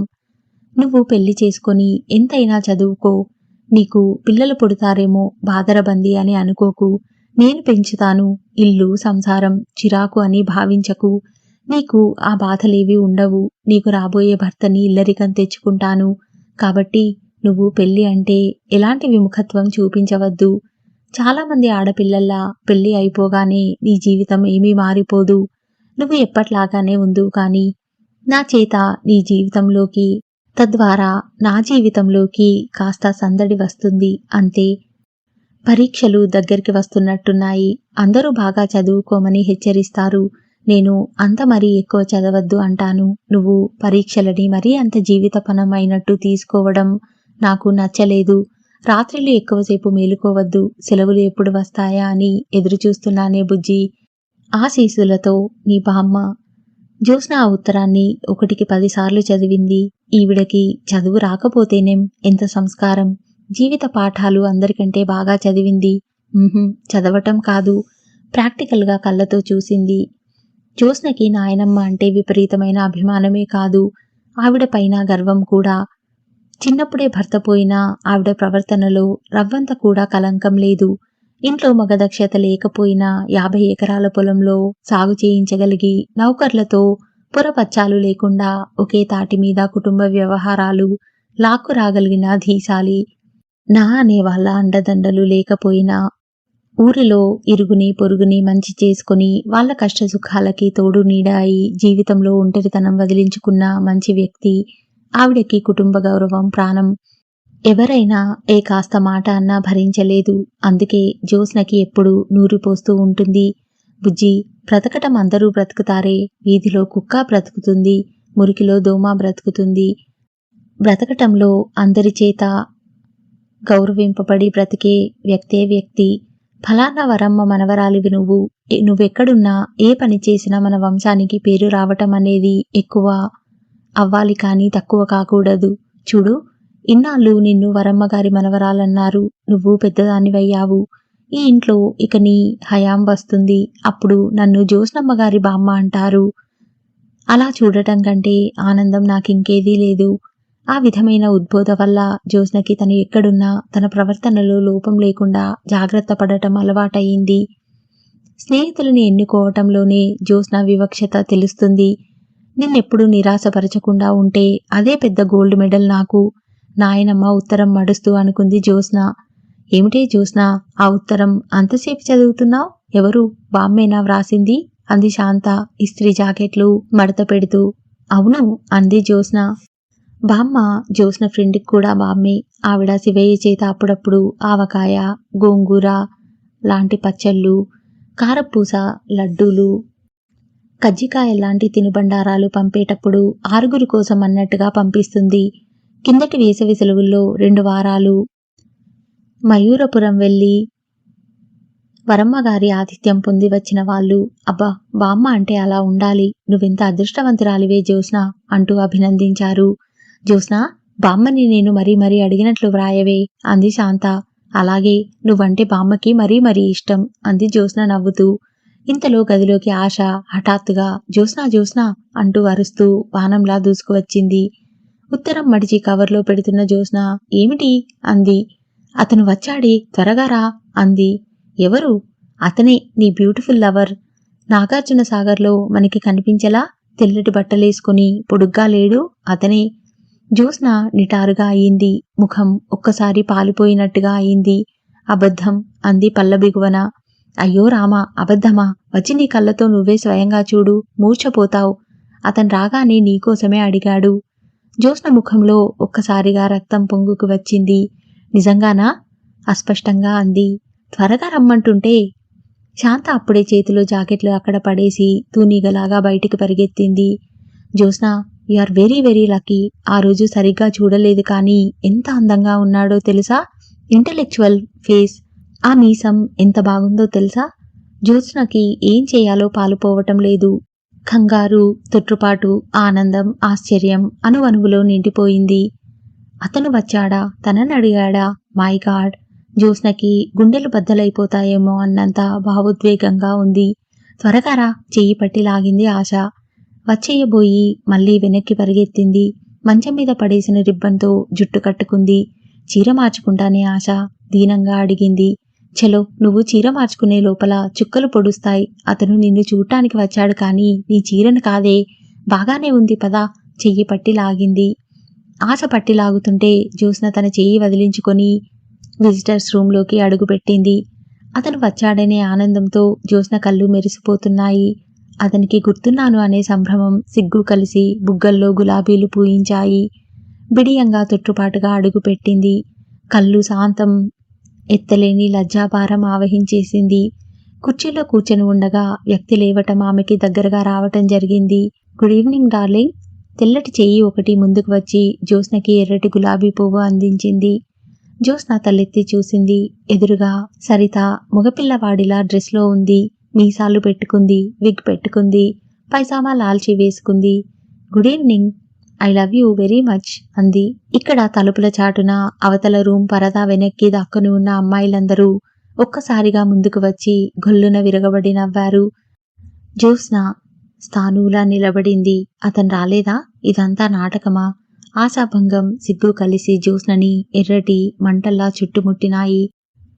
నువ్వు పెళ్లి చేసుకొని ఎంతైనా చదువుకో. నీకు పిల్లలు పుడతారేమో బాదరబందీ అని అనుకోకు. నేను పెంచుతాను. ఇల్లు, సంసారం, చిరాకు అని భావించకు. నీకు ఆ బాధలేవీ ఉండవు. నీకు రాబోయే భర్తని ఇల్లరికం తెచ్చుకుంటాను. కాబట్టి నువ్వు పెళ్లి అంటే ఎలాంటి విముఖత్వం చూపించవద్దు. చాలామంది ఆడపిల్లల్లా పెళ్లి అయిపోగానే నీ జీవితం ఏమీ మారిపోదు. నువ్వు ఎప్పట్లాగానే ఉండు. కానీ నా చేత నీ జీవితంలోకి, తద్వారా నా జీవితంలోకి కాస్త సందడి వస్తుంది అంతే. పరీక్షలు దగ్గరికి వస్తున్నట్టున్నాయి. అందరూ బాగా చదువుకోమని హెచ్చరిస్తారు. నేను అంత మరీ ఎక్కువ చదవద్దు అంటాను. నువ్వు పరీక్షలని మరీ అంత జీవితపరమైనట్టు తీసుకోవడం నాకు నచ్చలేదు. రాత్రిళ్ళు ఎక్కువసేపు మేలుకోవద్దు. సెలవులు ఎప్పుడు వస్తాయా అని ఎదురుచూస్తున్నానే బుజ్జి. ఆశీస్సులతో నీ బామ్మ. జ్యోత్స్న ఆ ఉత్తరాన్ని 1కి 10 సార్లు చదివింది. ఈవిడకి చదువు రాకపోతేనేం, ఎంత సంస్కారం. జీవిత పాఠాలు అందరికంటే బాగా చదివింది. చదవటం కాదు, ప్రాక్టికల్గా కళ్ళతో చూసింది. జ్యోత్స్నకి నాయనమ్మ అంటే విపరీతమైన అభిమానమే కాదు, ఆవిడ పైన గర్వం కూడా. చిన్నప్పుడే భర్త పోయినా ఆవిడ ప్రవర్తనలో రవ్వంత కూడా కలంకం లేదు. ఇంట్లో మగదక్షత లేకపోయినా 50 ఎకరాల పొలంలో సాగు చేయించగలిగి నౌకర్లతో పొరపచ్చాలు లేకుండా ఒకే తాటి మీద కుటుంబ వ్యవహారాలు లాక్కు రాగలిగిన ధీశాలి. నా అనే వాళ్ళ అండదండలు లేకపోయినా ఊరిలో ఇరుగుని పొరుగుని మంచి చేసుకుని వాళ్ళ కష్టసుఖాలకి తోడు నీడ అయి జీవితంలో ఒంటరితనం వదిలించుకున్న మంచి వ్యక్తి. ఆవిడకి కుటుంబ గౌరవం ప్రాణం. ఎవరైనా ఏ కాస్త మాట అన్నా భరించలేదు. అందుకే జ్యోత్స్నకి ఎప్పుడూ నూరిపోస్తూ ఉంటుంది. బుజ్జి, బ్రతకటం అందరూ బ్రతుకుతారే, వీధిలో కుక్క బ్రతుకుతుంది, మురికిలో దోమ బ్రతుకుతుంది. బ్రతకటంలో అందరి చేత గౌరవింపబడి బ్రతికే వ్యక్తే వ్యక్తి. ఫలానా వరమ్మ మనవరాలివి నువ్వెక్కడున్నా ఏ పని చేసినా మన వంశానికి పేరు రావటం అనేది ఎక్కువ అవ్వాలి కానీ తక్కువ కాకూడదు. చూడు, ఇన్నాళ్ళు నిన్ను వరమ్మగారి మనవరాలన్నారు, నువ్వు పెద్దదానివయ్యావు. ఈ ఇంట్లో ఇక నీ హయాం వస్తుంది. అప్పుడు నన్ను జ్యోత్స్నమ్మగారి బామ్మ అంటారు. అలా చూడటం కంటే ఆనందం నాకింకేదీ లేదు. ఆ విధమైన ఉద్బోధ వల్ల జ్యోత్స్నకి తను ఎక్కడున్నా తన ప్రవర్తనలో లోపం లేకుండా జాగ్రత్త పడటం అలవాటయింది. స్నేహితులని ఎన్నుకోవటంలోనే జ్యోత్స్న వివక్షత తెలుస్తుంది. నిన్నెప్పుడు నిరాశపరచకుండా ఉంటే అదే పెద్ద గోల్డ్ మెడల్ నాకు. నాయనమ్మ ఉత్తరం మడుస్తూ అనుకుంది జ్యోత్స్న. ఏమిటే జ్యోత్స్న, ఆ ఉత్తరం అంతసేపు చదువుతున్నావు? ఎవరు, బామ్మేనా వ్రాసింది? అంది శాంత ఇస్త్రీ జాకెట్లు మడత పెడుతూ. అవును అంది జ్యోత్స్న. బామ్మ జ్యోత్స్న ఫ్రెండ్కి కూడా బామ్మే. ఆవిడ శివయ్య చేత అప్పుడప్పుడు ఆవకాయ, గోంగూర లాంటి పచ్చళ్ళు, కారపూస, లడ్డూలు, కజ్జికాయ లాంటి తినుబండారాలు పంపేటప్పుడు 6 కోసం అన్నట్టుగా పంపిస్తుంది. కిందటి వేసవి సెలవుల్లో 2 వారాలు మయూరపురం వెళ్ళి వరమ్మగారి ఆతిథ్యం పొంది వచ్చిన వాళ్ళు, అబ్బా బామ్మ అంటే అలా ఉండాలి, నువ్వెంత అదృష్టవంతురాలివే జ్యోత్స్న అంటూ అభినందించారు. జ్యోత్స్న, బామ్మని నేను మరీ అడిగినట్లు వ్రాయవే అంది శాంత. అలాగే, నువ్వంటే బామ్మకి మరీ ఇష్టం అంది జ్యోత్స్న నవ్వుతూ. ఇంతలో గదిలోకి ఆశ హఠాత్తుగా జ్యోత్స్న అంటూ అరుస్తూ బాణంలా దూసుకువచ్చింది. ఉత్తరం మడిచి కవర్లో పెడుతున్న జ్యోత్స్న, ఏమిటి అంది. అతను వచ్చాడే, త్వరగా రా అంది. ఎవరు? అతనే, నీ బ్యూటిఫుల్ లవర్. నాగార్జున సాగర్లో మనకి కనిపించలా తెల్లటి బట్టలేసుకుని పొడుగ్గా లేడు, అతనే. జ్యోత్స్న నిటారుగా అయింది. ముఖం ఒక్కసారి పాలిపోయినట్టుగా అయింది. అబద్ధం అంది పల్లబిగువన. అయ్యో రామా, అబద్ధమా? వచ్చి నీ కళ్ళతో నువ్వే స్వయంగా చూడు, మూర్ఛపోతావు. అతను రాగానే నీకోసమే అడిగాడు. జ్యోత్స్న ముఖంలో ఒక్కసారిగా రక్తం పొంగుకు వచ్చింది. నిజంగానా? అస్పష్టంగా అంది. త్వరగా రమ్మంటుంటే. శాంత అప్పుడే చేతిలో జాకెట్లు అక్కడ పడేసి తూనీగలాగా బయటికి పరిగెత్తింది. Jyotsna, you are very lucky. ఆ రోజు సరిగ్గా చూడలేదు కానీ ఎంత అందంగా ఉన్నాడో తెలుసా? Intellectual face. ఆ మీసం ఎంత బాగుందో తెలుసా? జ్యోత్స్నకి ఏం చేయాలో పాలుపోవటం లేదు. కంగారు, తొట్రుపాటు, ఆనందం, ఆశ్చర్యం అణువణువులో నిండిపోయింది. అతను వచ్చాడా? తనని అడిగాడా? My God! జ్యోత్స్నకి గుండెలు బద్దలైపోతాయేమో అన్నంత భావోద్వేగంగా ఉంది. త్వరగా రా, చెయ్యి పట్టి లాగింది ఆశ. వచ్చేయబోయి మళ్ళీ వెనక్కి పరిగెత్తింది. మంచం మీద పడేసిన రిబ్బన్తో జుట్టు కట్టుకుంది. చీర మార్చుకుంటానే ఆశ దీనంగా అడిగింది. చలో, నువ్వు చీర మార్చుకునే లోపల చుక్కలు పొడుస్తాయి. అతను నిన్ను చూడటానికి వచ్చాడు కానీ నీ చీరను కాదే. బాగానే ఉంది పదా. చెయ్యి పట్టి లాగింది. ఆశ పట్టి లాగుతుంటే జ్యోత్స్న తన చెయ్యి వదిలించుకొని విజిటర్స్ రూంలోకి అడుగుపెట్టింది. అతను వచ్చాడనే ఆనందంతో జ్యోత్స్న కళ్ళు మెరిసిపోతున్నాయి. అతనికి గుర్తున్నాను అనే సంభ్రమం, సిగ్గు కలిసి బుగ్గల్లో గులాబీలు పూయించాయి. బిడియంగా తొట్టుపాటుగా అడుగుపెట్టింది. కళ్ళు శాంతం ఎత్తలేని లజ్జాభారం ఆవహించేసింది. కుర్చీలో కూర్చొని ఉండగా వ్యక్తి లేవటం ఆమెకి దగ్గరగా రావటం జరిగింది. Good evening darling. తెల్లటి చెయ్యి ఒకటి ముందుకు వచ్చి జ్యోత్స్నకి ఎర్రటి గులాబీ పువ్వు అందించింది. జ్యోత్స్న తలెత్తి చూసింది. ఎదురుగా సరిత మగపిల్లవాడిలా డ్రెస్లో ఉంది. మీసాలు పెట్టుకుంది, విగ్ పెట్టుకుంది, పైజామా లాల్చీ వేసుకుంది. Good evening, I love you very much అంది. ఇక్కడ తలుపుల చాటున అవతల రూమ్ పరదా వెనక్కి దాక్కుని ఉన్న అమ్మాయిలందరూ ఒక్కసారిగా ముందుకు వచ్చి గొల్లున విరగబడి నవ్వారు. జ్యోత్స్న స్థానూలా నిలబడింది. అతను రాలేదా? ఇదంతా నాటకమా? ఆశాభంగం, సిగ్గు కలిసి జ్యోత్స్నని ఎర్రటి మంటల్లా చుట్టుముట్టినాయి.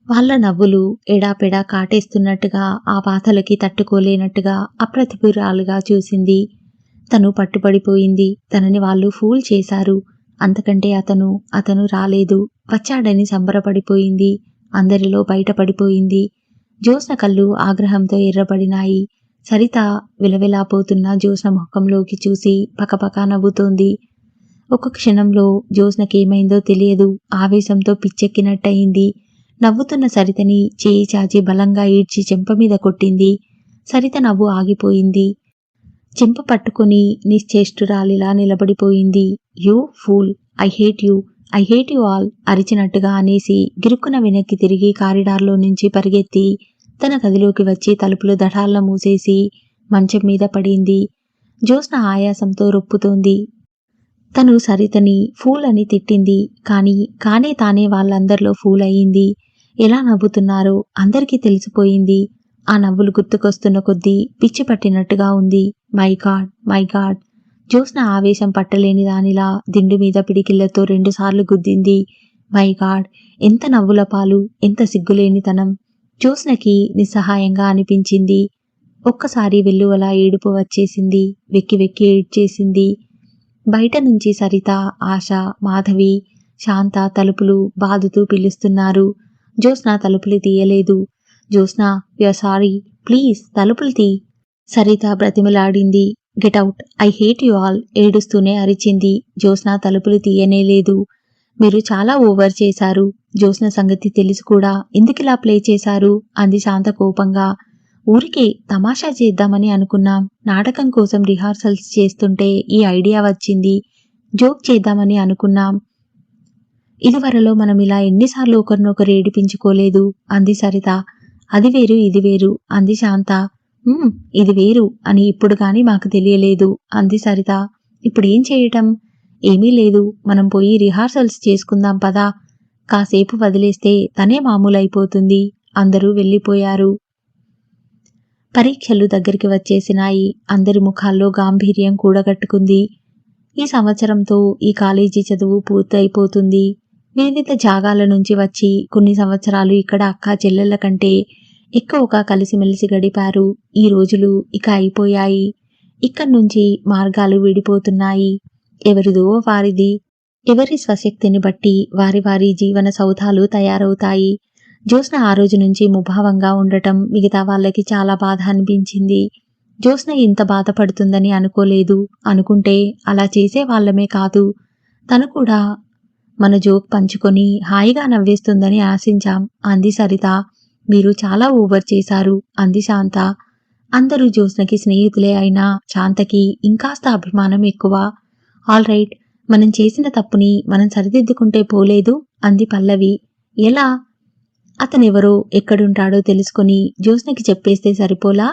వాళ్ళ నవ్వులు ఎడాపెడా కాటేస్తున్నట్టుగా, ఆ బాధలకి తట్టుకోలేనట్టుగా అప్రతిభురాలుగా చూసింది. తను పట్టుబడిపోయింది. తనని వాళ్ళు ఫూల్ చేశారు. అంతకంటే అతను రాలేదు, వచ్చాడని సంబరపడిపోయింది. అందరిలో బయటపడిపోయింది. జ్యోత్స్న కళ్ళు ఆగ్రహంతో ఎర్రబడినాయి. సరిత విలవిలాపోతున్న జ్యోత్స్న ముఖంలోకి చూసి పకపకా నవ్వుతోంది. ఒక క్షణంలో జ్యోత్స్నకేమైందో తెలియదు. ఆవేశంతో పిచ్చెక్కినట్టయింది. నవ్వుతున్న సరితని చేయి చాచి బలంగా ఈడ్చి చెంపమీద కొట్టింది. సరిత నవ్వు ఆగిపోయింది. చెంప పట్టుకుని నిశ్చేష్టురాలిలా నిలబడిపోయింది. You fool, I hate you, I hate you all అరిచినట్టుగా అనేసి గిరుక్కున వెనక్కి తిరిగి కారిడార్లో నుంచి పరిగెత్తి తన గదిలోకి వచ్చి తలుపులు దఢాల్న మూసేసి మంచం మీద పడింది. జ్యోత్స్న ఆయాసంతో రొప్పుతోంది. తను సరితని ఫూల్ అని తిట్టింది. కానీ తానే వాళ్ళందరిలో ఫూల్ అయ్యింది. ఎలా నవ్వుతున్నారో అందరికీ తెలిసిపోయింది. ఆ నవ్వులు గుర్తుకొస్తున్న కొద్దీ పిచ్చి పట్టినట్టుగా ఉంది. My God, my God! Jyotsna ఆవేశం పట్టలేని దానిలా దిండు మీద పిడికిళ్లతో 2 సార్లు గుద్దింది. My God! ఎంత నవ్వుల పాలు, ఎంత సిగ్గులేనితనం! జ్యోత్స్నకి నిస్సహాయంగా అనిపించింది. ఒక్కసారి వెల్లువలా ఏడుపు వచ్చేసింది. వెక్కి వెక్కి ఏడ్చేసింది. బయట నుంచి సరిత, ఆశ, మాధవి, శాంత తలుపులు బాదుతూ పిలుస్తున్నారు. జ్యోత్స్న తలుపులు తీయలేదు. జ్యోత్స్న, యూఆర్ సారీ, ప్లీజ్ తలుపులు తీ. సరిత బ్రతిమలాడింది. Get out, I hate you all ఏడుస్తూనే అరిచింది. జ్యోత్స్న తలుపులు తీయనేలేదు. మీరు చాలా ఓవర్ చేశారు. జ్యోత్స్న సంగతి తెలిసి కూడా ఎందుకిలా ప్లే చేశారు అంది శాంత కోపంగా. ఊరికే తమాషా చేద్దామని అనుకున్నాం. నాటకం కోసం రిహార్సల్స్ చేస్తుంటే ఈ ఐడియా వచ్చింది. జోక్ చేద్దామని అనుకున్నాం. ఇదివరలో మనం ఇలా ఎన్నిసార్లు ఒకరినొకరు ఏడిపించుకోలేదు అంది సరిత. అది వేరు, ఇది వేరు అంది శాంత. ఇది వేరు అని ఇప్పుడు గాని మాకు తెలియలేదు అంది సరిత. ఇప్పుడేం చేయటం? ఏమీ లేదు, మనం పోయి రిహార్సల్స్ చేసుకుందాం పదా. కాసేపు వదిలేస్తే తనే మామూలైపోతుంది. అందరూ వెళ్ళిపోయారు. పరీక్షలు దగ్గరికి వచ్చేసినాయి. అందరి ముఖాల్లో గాంభీర్యం కూడగట్టుకుంది. ఈ సంవత్సరంతో ఈ కాలేజీ చదువు పూర్తయిపోతుంది. వివిధ జాగాల నుంచి వచ్చి కొన్ని సంవత్సరాలు ఇక్కడ అక్కా చెల్లెళ్ల కంటే ఎక్కువగా కలిసిమెలిసి గడిపారు. ఈ రోజులు ఇక అయిపోయాయి. ఇక్కడ్నుంచి మార్గాలు విడిపోతున్నాయి. ఎవరిదో వారిది. ఎవరి స్వశక్తిని బట్టి వారి వారి జీవన సౌధాలు తయారవుతాయి. జ్యోత్స్న ఆ రోజు నుంచి ముభావంగా ఉండటం మిగతా వాళ్ళకి చాలా బాధ అనిపించింది. జ్యోత్స్న ఇంత బాధపడుతుందని అనుకోలేదు. అనుకుంటే అలా చేసే వాళ్ళమే కాదు. తను కూడా మన జోక్ పంచుకొని హాయిగా నవ్వేస్తుందని ఆశించాం అంది సరిత. మీరు చాలా ఓవర్ చేశారు అంది శాంత. అందరూ జ్యోత్స్నకి స్నేహితులే అయినా శాంతకి ఇంకాస్త అభిమానం ఎక్కువ. ఆల్ రైట్, మనం చేసిన తప్పుని మనం సరిదిద్దుకుంటే పోలేదు అంది పల్లవి. ఎలా? అతనెవరో ఎక్కడుంటాడో తెలుసుకుని జ్యోత్స్నకి చెప్పేస్తే సరిపోలా?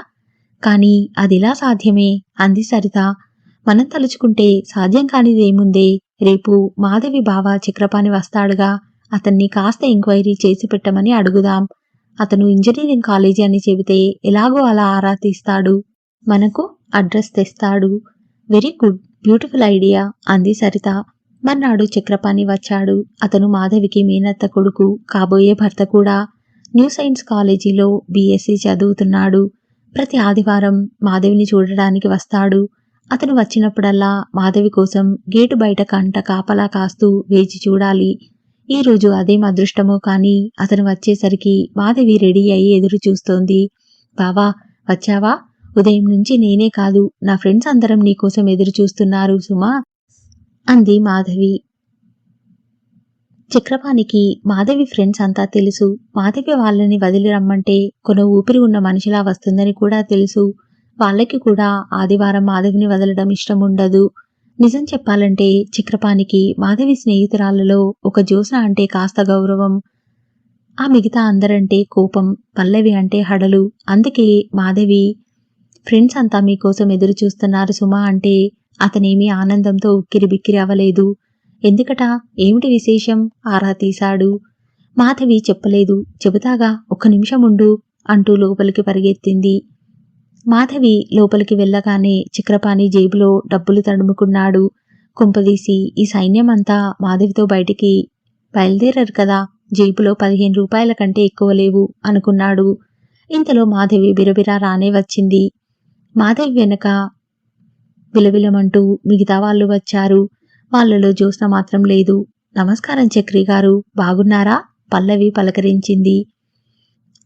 కానీ అదిలా సాధ్యమే అంది సరిత. మనం తలుచుకుంటే సాధ్యం కానిదేముందే. రేపు మాధవి బావ చక్రపాణి వస్తాడుగా, అతన్ని కాస్త ఎంక్వైరీ చేసి పెట్టమని అడుగుదాం. అతను ఇంజనీరింగ్ కాలేజీ అని చెబితే ఎలాగో అలా ఆరా తీస్తాడు. మనకు అడ్రస్ తెస్తాడు. వెరీ గుడ్, బ్యూటిఫుల్ ఐడియా అంది సరిత. మర్నాడు చక్రపాణి వచ్చాడు. అతను మాధవికి మేనత్త కొడుకు, కాబోయే భర్త కూడా. న్యూ సైన్స్ కాలేజీలో బీఎస్సీ చదువుతున్నాడు. ప్రతి ఆదివారం మాధవిని చూడడానికి వస్తాడు. అతను వచ్చినప్పుడల్లా మాధవి కోసం గేటు బయట కంట కాపలా కాస్తూ వేచి చూడాలి. ఈ రోజు అదేం అదృష్టమో కానీ అతను వచ్చేసరికి మాధవి రెడీ అయి ఎదురు చూస్తోంది. బావా, వచ్చావా? ఉదయం నుంచి నేనే కాదు, నా ఫ్రెండ్స్ అందరం నీకోసం ఎదురు చూస్తున్నారు సుమా అంది మాధవి. చక్రపాణికి మాధవి ఫ్రెండ్స్ అంతా తెలుసు. మాధవి వాళ్ళని వదిలి రమ్మంటే కొన ఊపిరి ఉన్న మనిషిలా వస్తుందని కూడా తెలుసు. వాళ్ళకి కూడా ఆదివారం మాధవిని వదలడం ఇష్టం ఉండదు. నిజం చెప్పాలంటే చక్రపాణికి మాధవి స్నేహితురాళ్లలో ఒక జ్యోత్స్న అంటే కాస్త గౌరవం. ఆ మిగతా అందరంటే కోపం. పల్లవి అంటే హడలు. అందుకే మాధవి ఫ్రెండ్స్ అంతా మీకోసం ఎదురు చూస్తున్నారు సుమా అంటే అతనేమీ ఆనందంతో ఉక్కిరి బిక్కిరి అవ్వలేదు. ఎందుకట? ఏమిటి విశేషం? ఆరా తీశాడు. మాధవి చెప్పలేదు. చెబుతాగా, ఒక్క నిమిషం ఉండు అంటూ లోపలికి పరిగెత్తింది. మాధవి లోపలికి వెళ్ళగానే చక్రపాణి జేబులో డబ్బులు తడుముకున్నాడు. కుంపదీసి ఈ సైన్యం అంతా మాధవితో బయటికి బయలుదేరారు కదా, జేబులో 15 రూపాయల కంటే ఎక్కువ లేవు అనుకున్నాడు. ఇంతలో మాధవి బిరబిరా రానే వచ్చింది. మాధవి వెనక విలవిలమంటూ మిగతా వాళ్ళు వచ్చారు. వాళ్ళలో జ్యోత్స్న మాత్రం లేదు. నమస్కారం చక్రి గారు, బాగున్నారా? పల్లవి పలకరించింది.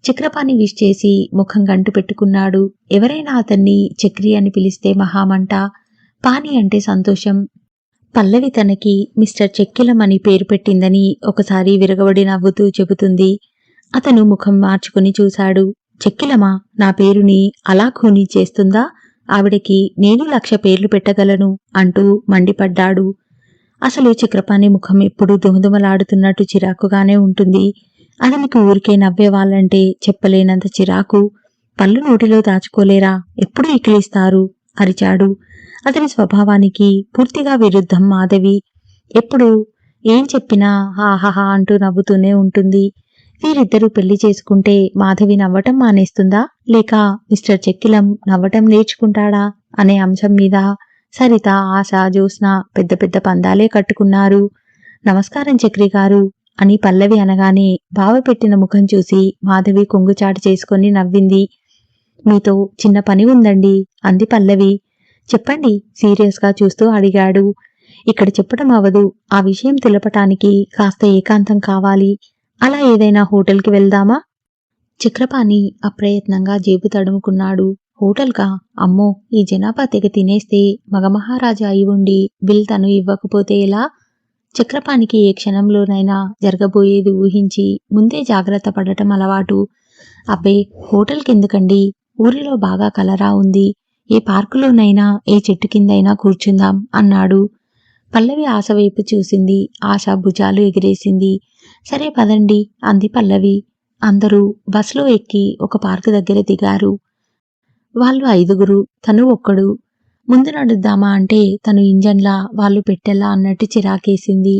చక్రపాణి విష్ చేసి ముఖం గంటు పెట్టుకున్నాడు. ఎవరైనా అతన్ని చక్రి అని పిలిస్తే మహామంట, పాని అంటే సంతోషం. పల్లవి తనకి మిస్టర్ చెక్కిలం అని పేరు పెట్టిందని ఒకసారి విరగబడి నవ్వుతూ చెబుతుంది. అతను ముఖం మార్చుకుని చూశాడు. చెక్కిలమా? నా పేరుని అలా ఖూనీ చేస్తుందా? ఆవిడకి నేను 1,00,000 పేర్లు పెట్టగలను అంటూ మండిపడ్డాడు. అసలు చక్రపాణి ముఖం ఎప్పుడూ దుమదుమలాడుతున్నట్టు చిరాకుగానే ఉంటుంది. అతనికి ఊరికే నవ్వేవాళ్ళంటే చెప్పలేనంత చిరాకు. పళ్ళు నోటిలో దాచుకోలేరా? ఎప్పుడు ఇకిలిస్తారు అరిచాడు. అతని స్వభావానికి పూర్తిగా విరుద్ధం మాధవి. ఎప్పుడు ఏం చెప్పినా హాహాహా అంటూ నవ్వుతూనే ఉంటుంది. వీరిద్దరూ పెళ్లి చేసుకుంటే మాధవి నవ్వటం మానేస్తుందా, లేక మిస్టర్ చెక్కిలం నవ్వటం నేర్చుకుంటాడా అనే అంశం మీద సరిత, ఆశ, జ్యోత్స్న పెద్ద పెద్ద పందాలే కట్టుకున్నారు. నమస్కారం చక్రి గారు అని పల్లవి అనగానే బావపెట్టిన ముఖం చూసి మాధవి కొంగుచాటు చేసుకుని నవ్వింది. మీతో చిన్న పని ఉందండి అంది పల్లవి. చెప్పండి సీరియస్ గా చూస్తూ అడిగాడు. ఇక్కడ చెప్పడం అవదు. ఆ విషయం తెలపటానికి కాస్త ఏకాంతం కావాలి. అలా ఏదైనా హోటల్కి వెళ్దామా? చక్రపాణి అప్రయత్నంగా జేబు తడుముకున్నాడు. హోటల్కా? అమ్మో, ఈ జనాభా తెగ తినేస్తే మగమహారాజా అయి ఉండి బిల్ తను ఇవ్వకపోతే ఎలా? చక్రపాణికి ఏ క్షణంలోనైనా జరగబోయేది ఊహించి ముందే జాగ్రత్త పడటం అలవాటు. అబ్బే, హోటల్కెందుకండి? ఊరిలో బాగా కలరా ఉంది. ఏ పార్కులోనైనా ఏ చెట్టు కిందైనా కూర్చుందాం అన్నాడు. పల్లవి ఆశ వైపు చూసింది. ఆశ భుజాలు ఎగిరేసింది. సరే పదండి అంది పల్లవి. అందరూ బస్లో ఎక్కి ఒక పార్కు దగ్గర దిగారు. వాళ్ళు 5గురు, తను ఒక్కడు. ముందు నడుద్దామా అంటే తను ఇంజన్లా, వాళ్ళు పెట్టెల్లా అన్నట్టు చిరాకేసింది.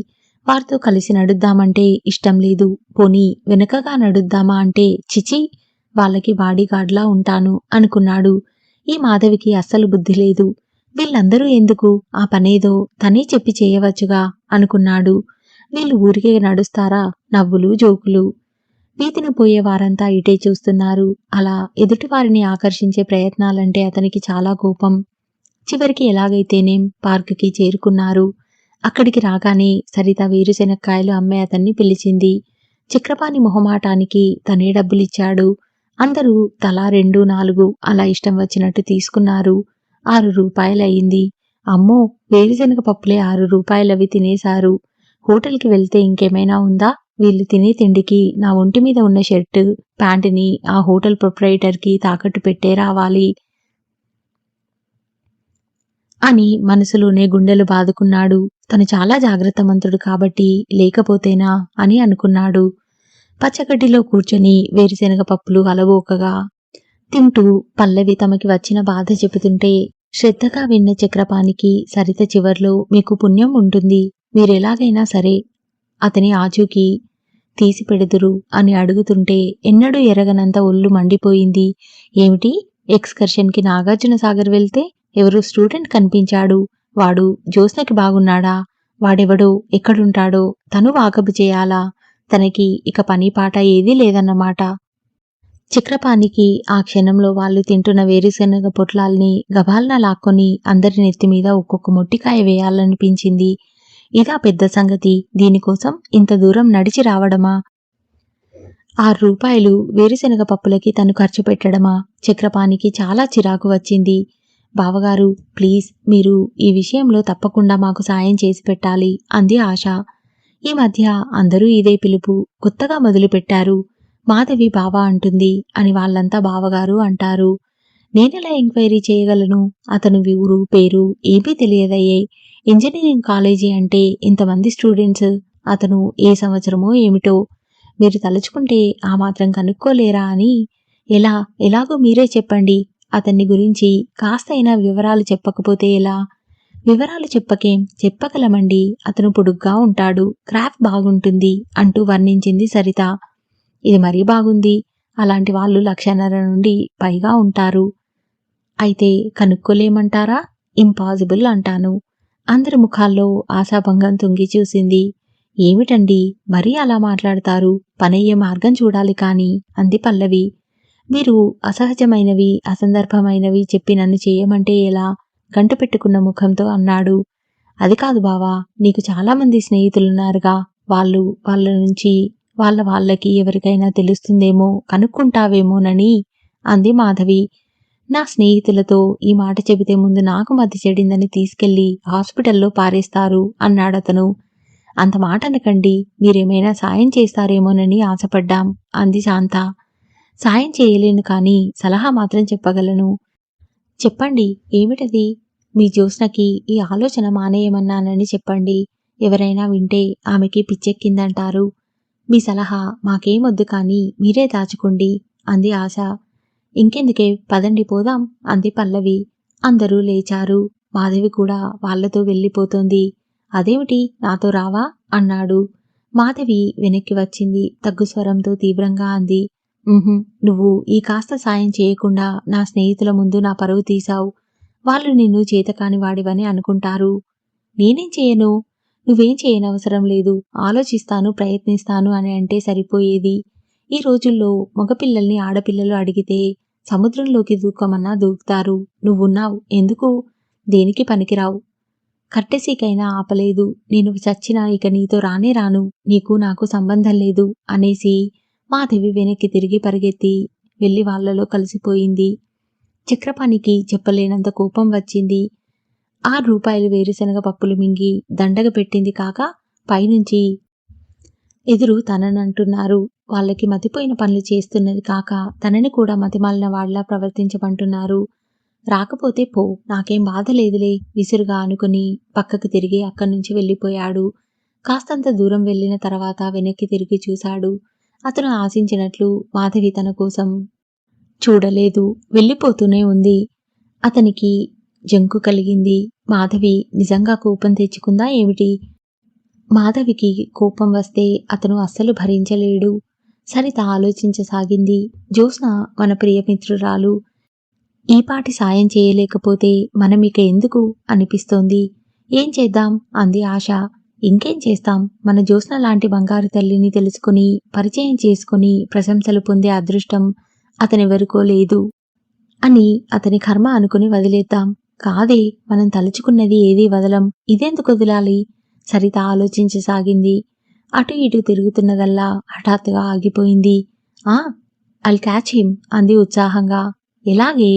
వారితో కలిసి నడుద్దామంటే ఇష్టం లేదు. పోనీ వెనకగా నడుద్దామా అంటే చిచి, వాళ్ళకి బాడీగార్డ్లా ఉంటాను అనుకున్నాడు. ఈ మాధవికి అస్సలు బుద్ధి లేదు. వీళ్ళందరూ ఎందుకు? ఆ పనేదో తనే చెప్పి చేయవచ్చుగా అనుకున్నాడు. వీళ్ళు ఊరికే నడుస్తారా? నవ్వులు, జోకులు. వీధిని పోయే వారంతా ఇటే చూస్తున్నారు. అలా ఎదుటివారిని ఆకర్షించే ప్రయత్నాలంటే అతనికి చాలా కోపం. చివరికి ఎలాగైతేనేం పార్కుకి చేరుకున్నారు. అక్కడికి రాగానే సరిత వేరుశెనక్కాయలు అమ్మే అతన్ని పిలిచింది. చక్రపాణి మొహమాటానికి తనే డబ్బులిచ్చాడు. అందరూ తలా 2, 4 అలా ఇష్టం వచ్చినట్టు తీసుకున్నారు. 6 రూపాయలయింది. అమ్మో, వేరుశెనగ పప్పులే 6 రూపాయలవి తినేశారు. హోటల్కి వెళ్తే ఇంకేమైనా ఉందా? వీళ్ళు తినే తిండికి నా ఒంటి మీద ఉన్న షర్టు, ప్యాంటుని ఆ హోటల్ ప్రొప్రైటర్కి తాకట్టు పెట్టే రావాలి అని మనసులోనే గుండెలు బాదుకున్నాడు. తను చాలా జాగ్రత్తమంతుడు కాబట్టి లేకపోతేనా అని అనుకున్నాడు. పచ్చగడ్డిలో కూర్చొని వేరుశెనగ పప్పులు అలవోకగా తింటూ పల్లవి తమకి వచ్చిన బాధ చెబుతుంటే శ్రద్ధగా విన్న చక్రపాణికి సరిత చివర్లో మీకు పుణ్యం ఉంటుంది, మీరెలాగైనా సరే అతని ఆచూకీ తీసి పెడుదురు అని అడుగుతుంటే ఎన్నడూ ఎరగనంత ఒళ్ళు మండిపోయింది. ఏమిటి? ఎక్స్కర్షన్కి నాగార్జున సాగర్ వెళ్తే ఎవరో స్టూడెంట్ కనిపించాడు. వాడు జ్యోత్స్నకి బాగున్నాడా? వాడెవడో, ఎక్కడుంటాడో తను వాకబు చేయాలా? తనకి ఇక పని పాట ఏదీ లేదన్నమాట. చక్రపాణికి ఆ క్షణంలో వాళ్ళు తింటున్న వేరుశెనగ పొట్లాల్ని గబాల్న లాక్కొని అందరి నెత్తిమీద ఒక్కొక్క మొట్టికాయ వేయాలనిపించింది. ఇదా పెద్ద సంగతి? దీనికోసం ఇంత దూరం నడిచి రావడమా? 6 రూపాయలు వేరుశెనగ పప్పులకి తను ఖర్చు పెట్టడమా? చక్రపాణికి చాలా చిరాకు వచ్చింది. బావగారు, ప్లీజ్ మీరు ఈ విషయంలో తప్పకుండా మాకు సాయం చేసి పెట్టాలి అంది ఆశ. ఈ మధ్య అందరూ ఇదే పిలుపు కొత్తగా మొదలుపెట్టారు. మాధవి బావా అంటుంది అని వాళ్ళంతా బావగారు అంటారు. నేనెలా ఎంక్వైరీ చేయగలను? అతను ఊరు పేరు ఏమీ తెలియదయ్యే. ఇంజనీరింగ్ కాలేజీ అంటే ఇంతమంది స్టూడెంట్స్. అతను ఏ సంవత్సరమో ఏమిటో. మీరు తలుచుకుంటే ఆ మాత్రం కనుక్కోలేరా అని. ఎలాగో మీరే చెప్పండి. అతన్ని గురించి కాస్తైనా వివరాలు చెప్పకపోతే ఎలా? వివరాలు చెప్పకేం, చెప్పగలమండి. అతను పొడుగ్గా ఉంటాడు, క్రాఫ్ట్ బాగుంటుంది అంటూ వర్ణించింది సరిత. ఇది మరీ బాగుంది. అలాంటి వాళ్ళు 1,50,000 నుండి పైగా ఉంటారు. అయితే కనుక్కోలేమంటారా? ఇంపాసిబుల్ అంటాను. అందరి ముఖాల్లో ఆశాభంగం తొంగి చూసింది. ఏమిటండి మరీ అలా మాట్లాడతారు, పనయ్యే మార్గం చూడాలి కాని అంది పల్లవి. మీరు అసహజమైనవి అసందర్భమైనవి చెప్పి నన్ను చేయమంటే ఎలా? గంట పెట్టుకున్న ముఖంతో అన్నాడు. అది కాదు బావా, నీకు చాలామంది స్నేహితులున్నారుగా, వాళ్ళ నుంచి వాళ్ళకి ఎవరికైనా తెలుస్తుందేమో కనుక్కుంటావేమోనని అంది మాధవి. నా స్నేహితులతో ఈ మాట చెబితే ముందు నాకు మతి చెడిందని తీసుకెళ్లి హాస్పిటల్లో పారేస్తారు అన్నాడతను. అంత మాట అనకండి, మీరేమైనా సాయం చేస్తారేమోనని ఆశపడ్డాం అంది శాంత. సాయం చేయలేను కానీ సలహా మాత్రం చెప్పగలను. చెప్పండి, ఏమిటది? మీ జ్యోత్స్నకి ఈ ఆలోచన మానేయమన్నానని చెప్పండి. ఎవరైనా వింటే ఆమెకి పిచ్చెక్కిందంటారు. మీ సలహా మాకేమొద్దు కానీ మీరే దాచుకోండి అంది ఆశ. ఇంకెందుకే, పదండి పోదాం అంది పల్లవి. అందరూ లేచారు. మాధవి కూడా వాళ్లతో వెళ్ళిపోతోంది. అదేమిటి, నాతో రావా అన్నాడు. మాధవి వెనక్కి వచ్చింది. తగ్గుస్వరంతో తీవ్రంగా అంది. నువ్వు ఈ కాస్త సాయం చేయకుండా నా స్నేహితుల ముందు నా పరువు తీశావు. వాళ్ళు నిన్ను చేతకాని వాడివని అనుకుంటారు. నేనేం చేయను? నువ్వేం చేయనవసరం లేదు. ఆలోచిస్తాను, ప్రయత్నిస్తాను అని అంటే సరిపోయేది. ఈ రోజుల్లో మగపిల్లల్ని ఆడపిల్లలు అడిగితే సముద్రంలోకి దూకమన్నా దూకుతారు. నువ్వున్నావు, ఎందుకు? దేనికి పనికిరావు. కట్టెసీకైనా ఆపలేదు. నేను చచ్చినా ఇక నీతో రానే రాను. నీకు నాకు సంబంధం లేదు అనేసి మాధవి వెనక్కి తిరిగి పరిగెత్తి వెళ్లి వాళ్లలో కలిసిపోయింది. చక్రపాణికి చెప్పలేనంత కోపం వచ్చింది. ₹6 వేరుశనగ పప్పులు మింగి దండగ పెట్టింది కాక పైనుంచి ఎదురు తననంటున్నారు. వాళ్ళకి మతిపోయిన పనులు చేస్తున్నది కాక తనని కూడా మతిమాలిన వాళ్లా ప్రవర్తించమంటున్నారు. రాకపోతే పో, నాకేం బాధ లేదులే విసురుగా అనుకుని పక్కకు తిరిగి అక్కడ్నుంచి వెళ్ళిపోయాడు. కాస్తంత దూరం వెళ్లిన తర్వాత వెనక్కి తిరిగి చూశాడు. అతను ఆశించినట్లు మాధవి తన కోసం చూడలేదు, వెళ్ళిపోతూనే ఉంది. అతనికి జంకు కలిగింది. మాధవి నిజంగా కోపం తెచ్చుకుందా ఏమిటి? మాధవికి కోపం వస్తే అతను అస్సలు భరించలేడు. సరిత ఆలోచించసాగింది. జ్యోత్స్న మన ప్రియమిత్రురాలు. ఈపాటి సాయం చేయలేకపోతే మనమిక ఎందుకు అనిపిస్తోంది. ఏం చేద్దాం అంది ఆశ. ఇంకేం చేస్తాం, మన జ్యోత్స్న లాంటి బంగారు తల్లిని తెలుసుకుని పరిచయం చేసుకుని ప్రశంసలు పొందే అదృష్టం అతనెవరికో లేదు అని అతని కర్మ అనుకుని వదిలేద్దాం. కాదే, మనం తలుచుకున్నది ఏదీ వదలం. ఇదెందుకు వదలాలి? సరిత ఆలోచించసాగింది. అటు ఇటు తిరుగుతున్నదల్లా హఠాత్తుగా ఆగిపోయింది. ఐల్ క్యాచ్ హిమ్ అంది ఉత్సాహంగా. ఎలాగే?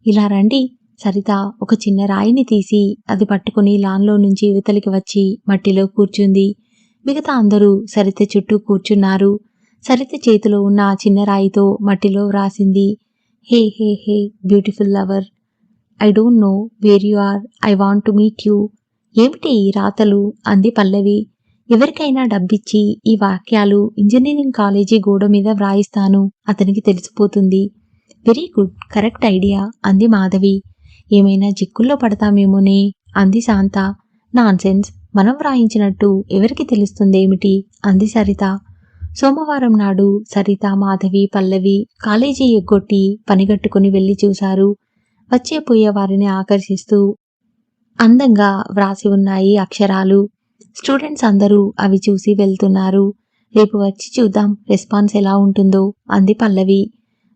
ఇలా రండి. సరిత ఒక చిన్న రాయిని తీసి అది పట్టుకుని లాన్లో నుంచి యువతలికి వచ్చి మట్టిలో కూర్చుంది. మిగతా అందరూ సరిత చుట్టూ కూర్చున్నారు. సరిత చేతిలో ఉన్న ఆ చిన్న రాయితో మట్టిలో వ్రాసింది, hey hey hey beautiful lover, I don't know where you are, I want to meet you. ఏమిటి ఈ రాతలు అంది పల్లవి. ఎవరికైనా డబ్బిచ్చి ఈ వాక్యాలు ఇంజనీరింగ్ కాలేజీ గోడ మీద వ్రాయిస్తాను, అతనికి తెలిసిపోతుంది. వెరీ గుడ్, కరెక్ట్ ఐడియా అంది మాధవి. ఏమైనా చిక్కుల్లో పడతామేమోనే అంది శాంత. నాన్సెన్స్, మనం వ్రాయించినట్టు ఎవరికి తెలుస్తుందేమిటి అంది సరిత. సోమవారం నాడు సరిత, మాధవి, పల్లవి కాలేజీ ఎగ్గొట్టి పనిగట్టుకుని వెళ్లి చూశారు. వచ్చే పోయే వారిని ఆకర్షిస్తూ అందంగా వ్రాసి ఉన్నాయి అక్షరాలు. స్టూడెంట్స్ అందరూ అవి చూసి వెళ్తున్నారు. రేపు వచ్చి చూద్దాం రెస్పాన్స్ ఎలా ఉంటుందో అంది పల్లవి.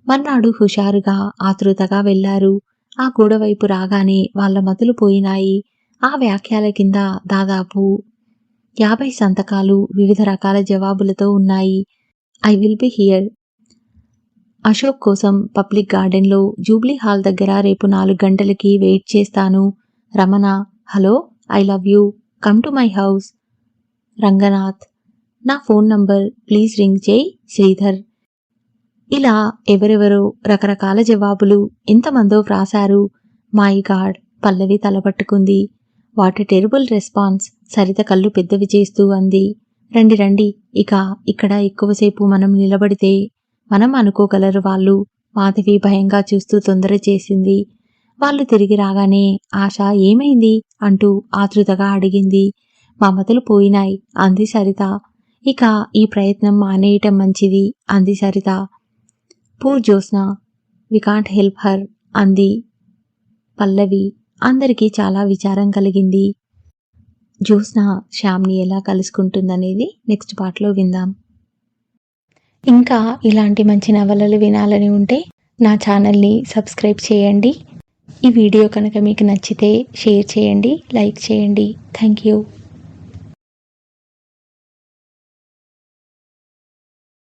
మర్నాడు హుషారుగా ఆతృతగా వెళ్లారు. ఆ గోడవైపు రాగానే వాళ్ల మతులు పోయినాయి. ఆ వ్యాఖ్యల కింద దాదాపు 50 సంతకాలు వివిధ రకాల జవాబులతో ఉన్నాయి. I will be here. Ashok కోసం పబ్లిక్ గార్డెన్లో జూబ్లీ హాల్ దగ్గర రేపు 4 గంటలకి వెయిట్ చేస్తాను. Ramana. Hello, I love you, come to my house. Ranganath. నా ఫోన్ నంబర్ ప్లీజ్ రింగ్ చేయి. శ్రీధర్. ఇలా ఎవరెవరో రకరకాల జవాబులు ఎంతమందో వ్రాశారు. మై గాడ్, పల్లవి తలపట్టుకుంది. What a terrible response. Saritha కళ్ళు పెద్దవి చేస్తూ అంది. రండి రండి, ఇక ఇక్కడ ఎక్కువసేపు మనం నిలబడితే మనం అనుకోగలరు వాళ్ళు. మాధవి భయంగా చూస్తూ తొందర చేసింది. వాళ్ళు తిరిగి రాగానే ఆశ ఏమైంది అంటూ ఆతృతగా అడిగింది. మా మతులు పోయినాయి అంది సరిత. ఇక ఈ ప్రయత్నం మానేయటం మంచిది అంది Saritha. Poor Jyotsna, we can't help her అంది పల్లవి. అందరికీ చాలా విచారం కలిగింది. జ్యోత్స్న శ్యామ్ని ఎలా కలుసుకుంటుందనేది నెక్స్ట్ పార్ట్లో విందాం. ఇంకా ఇలాంటి మంచి నవలలు వినాలని ఉంటే నా ఛానల్ని సబ్స్క్రైబ్ చేయండి. ఈ వీడియో కనుక మీకు నచ్చితే షేర్ చేయండి, లైక్ చేయండి. Thank you.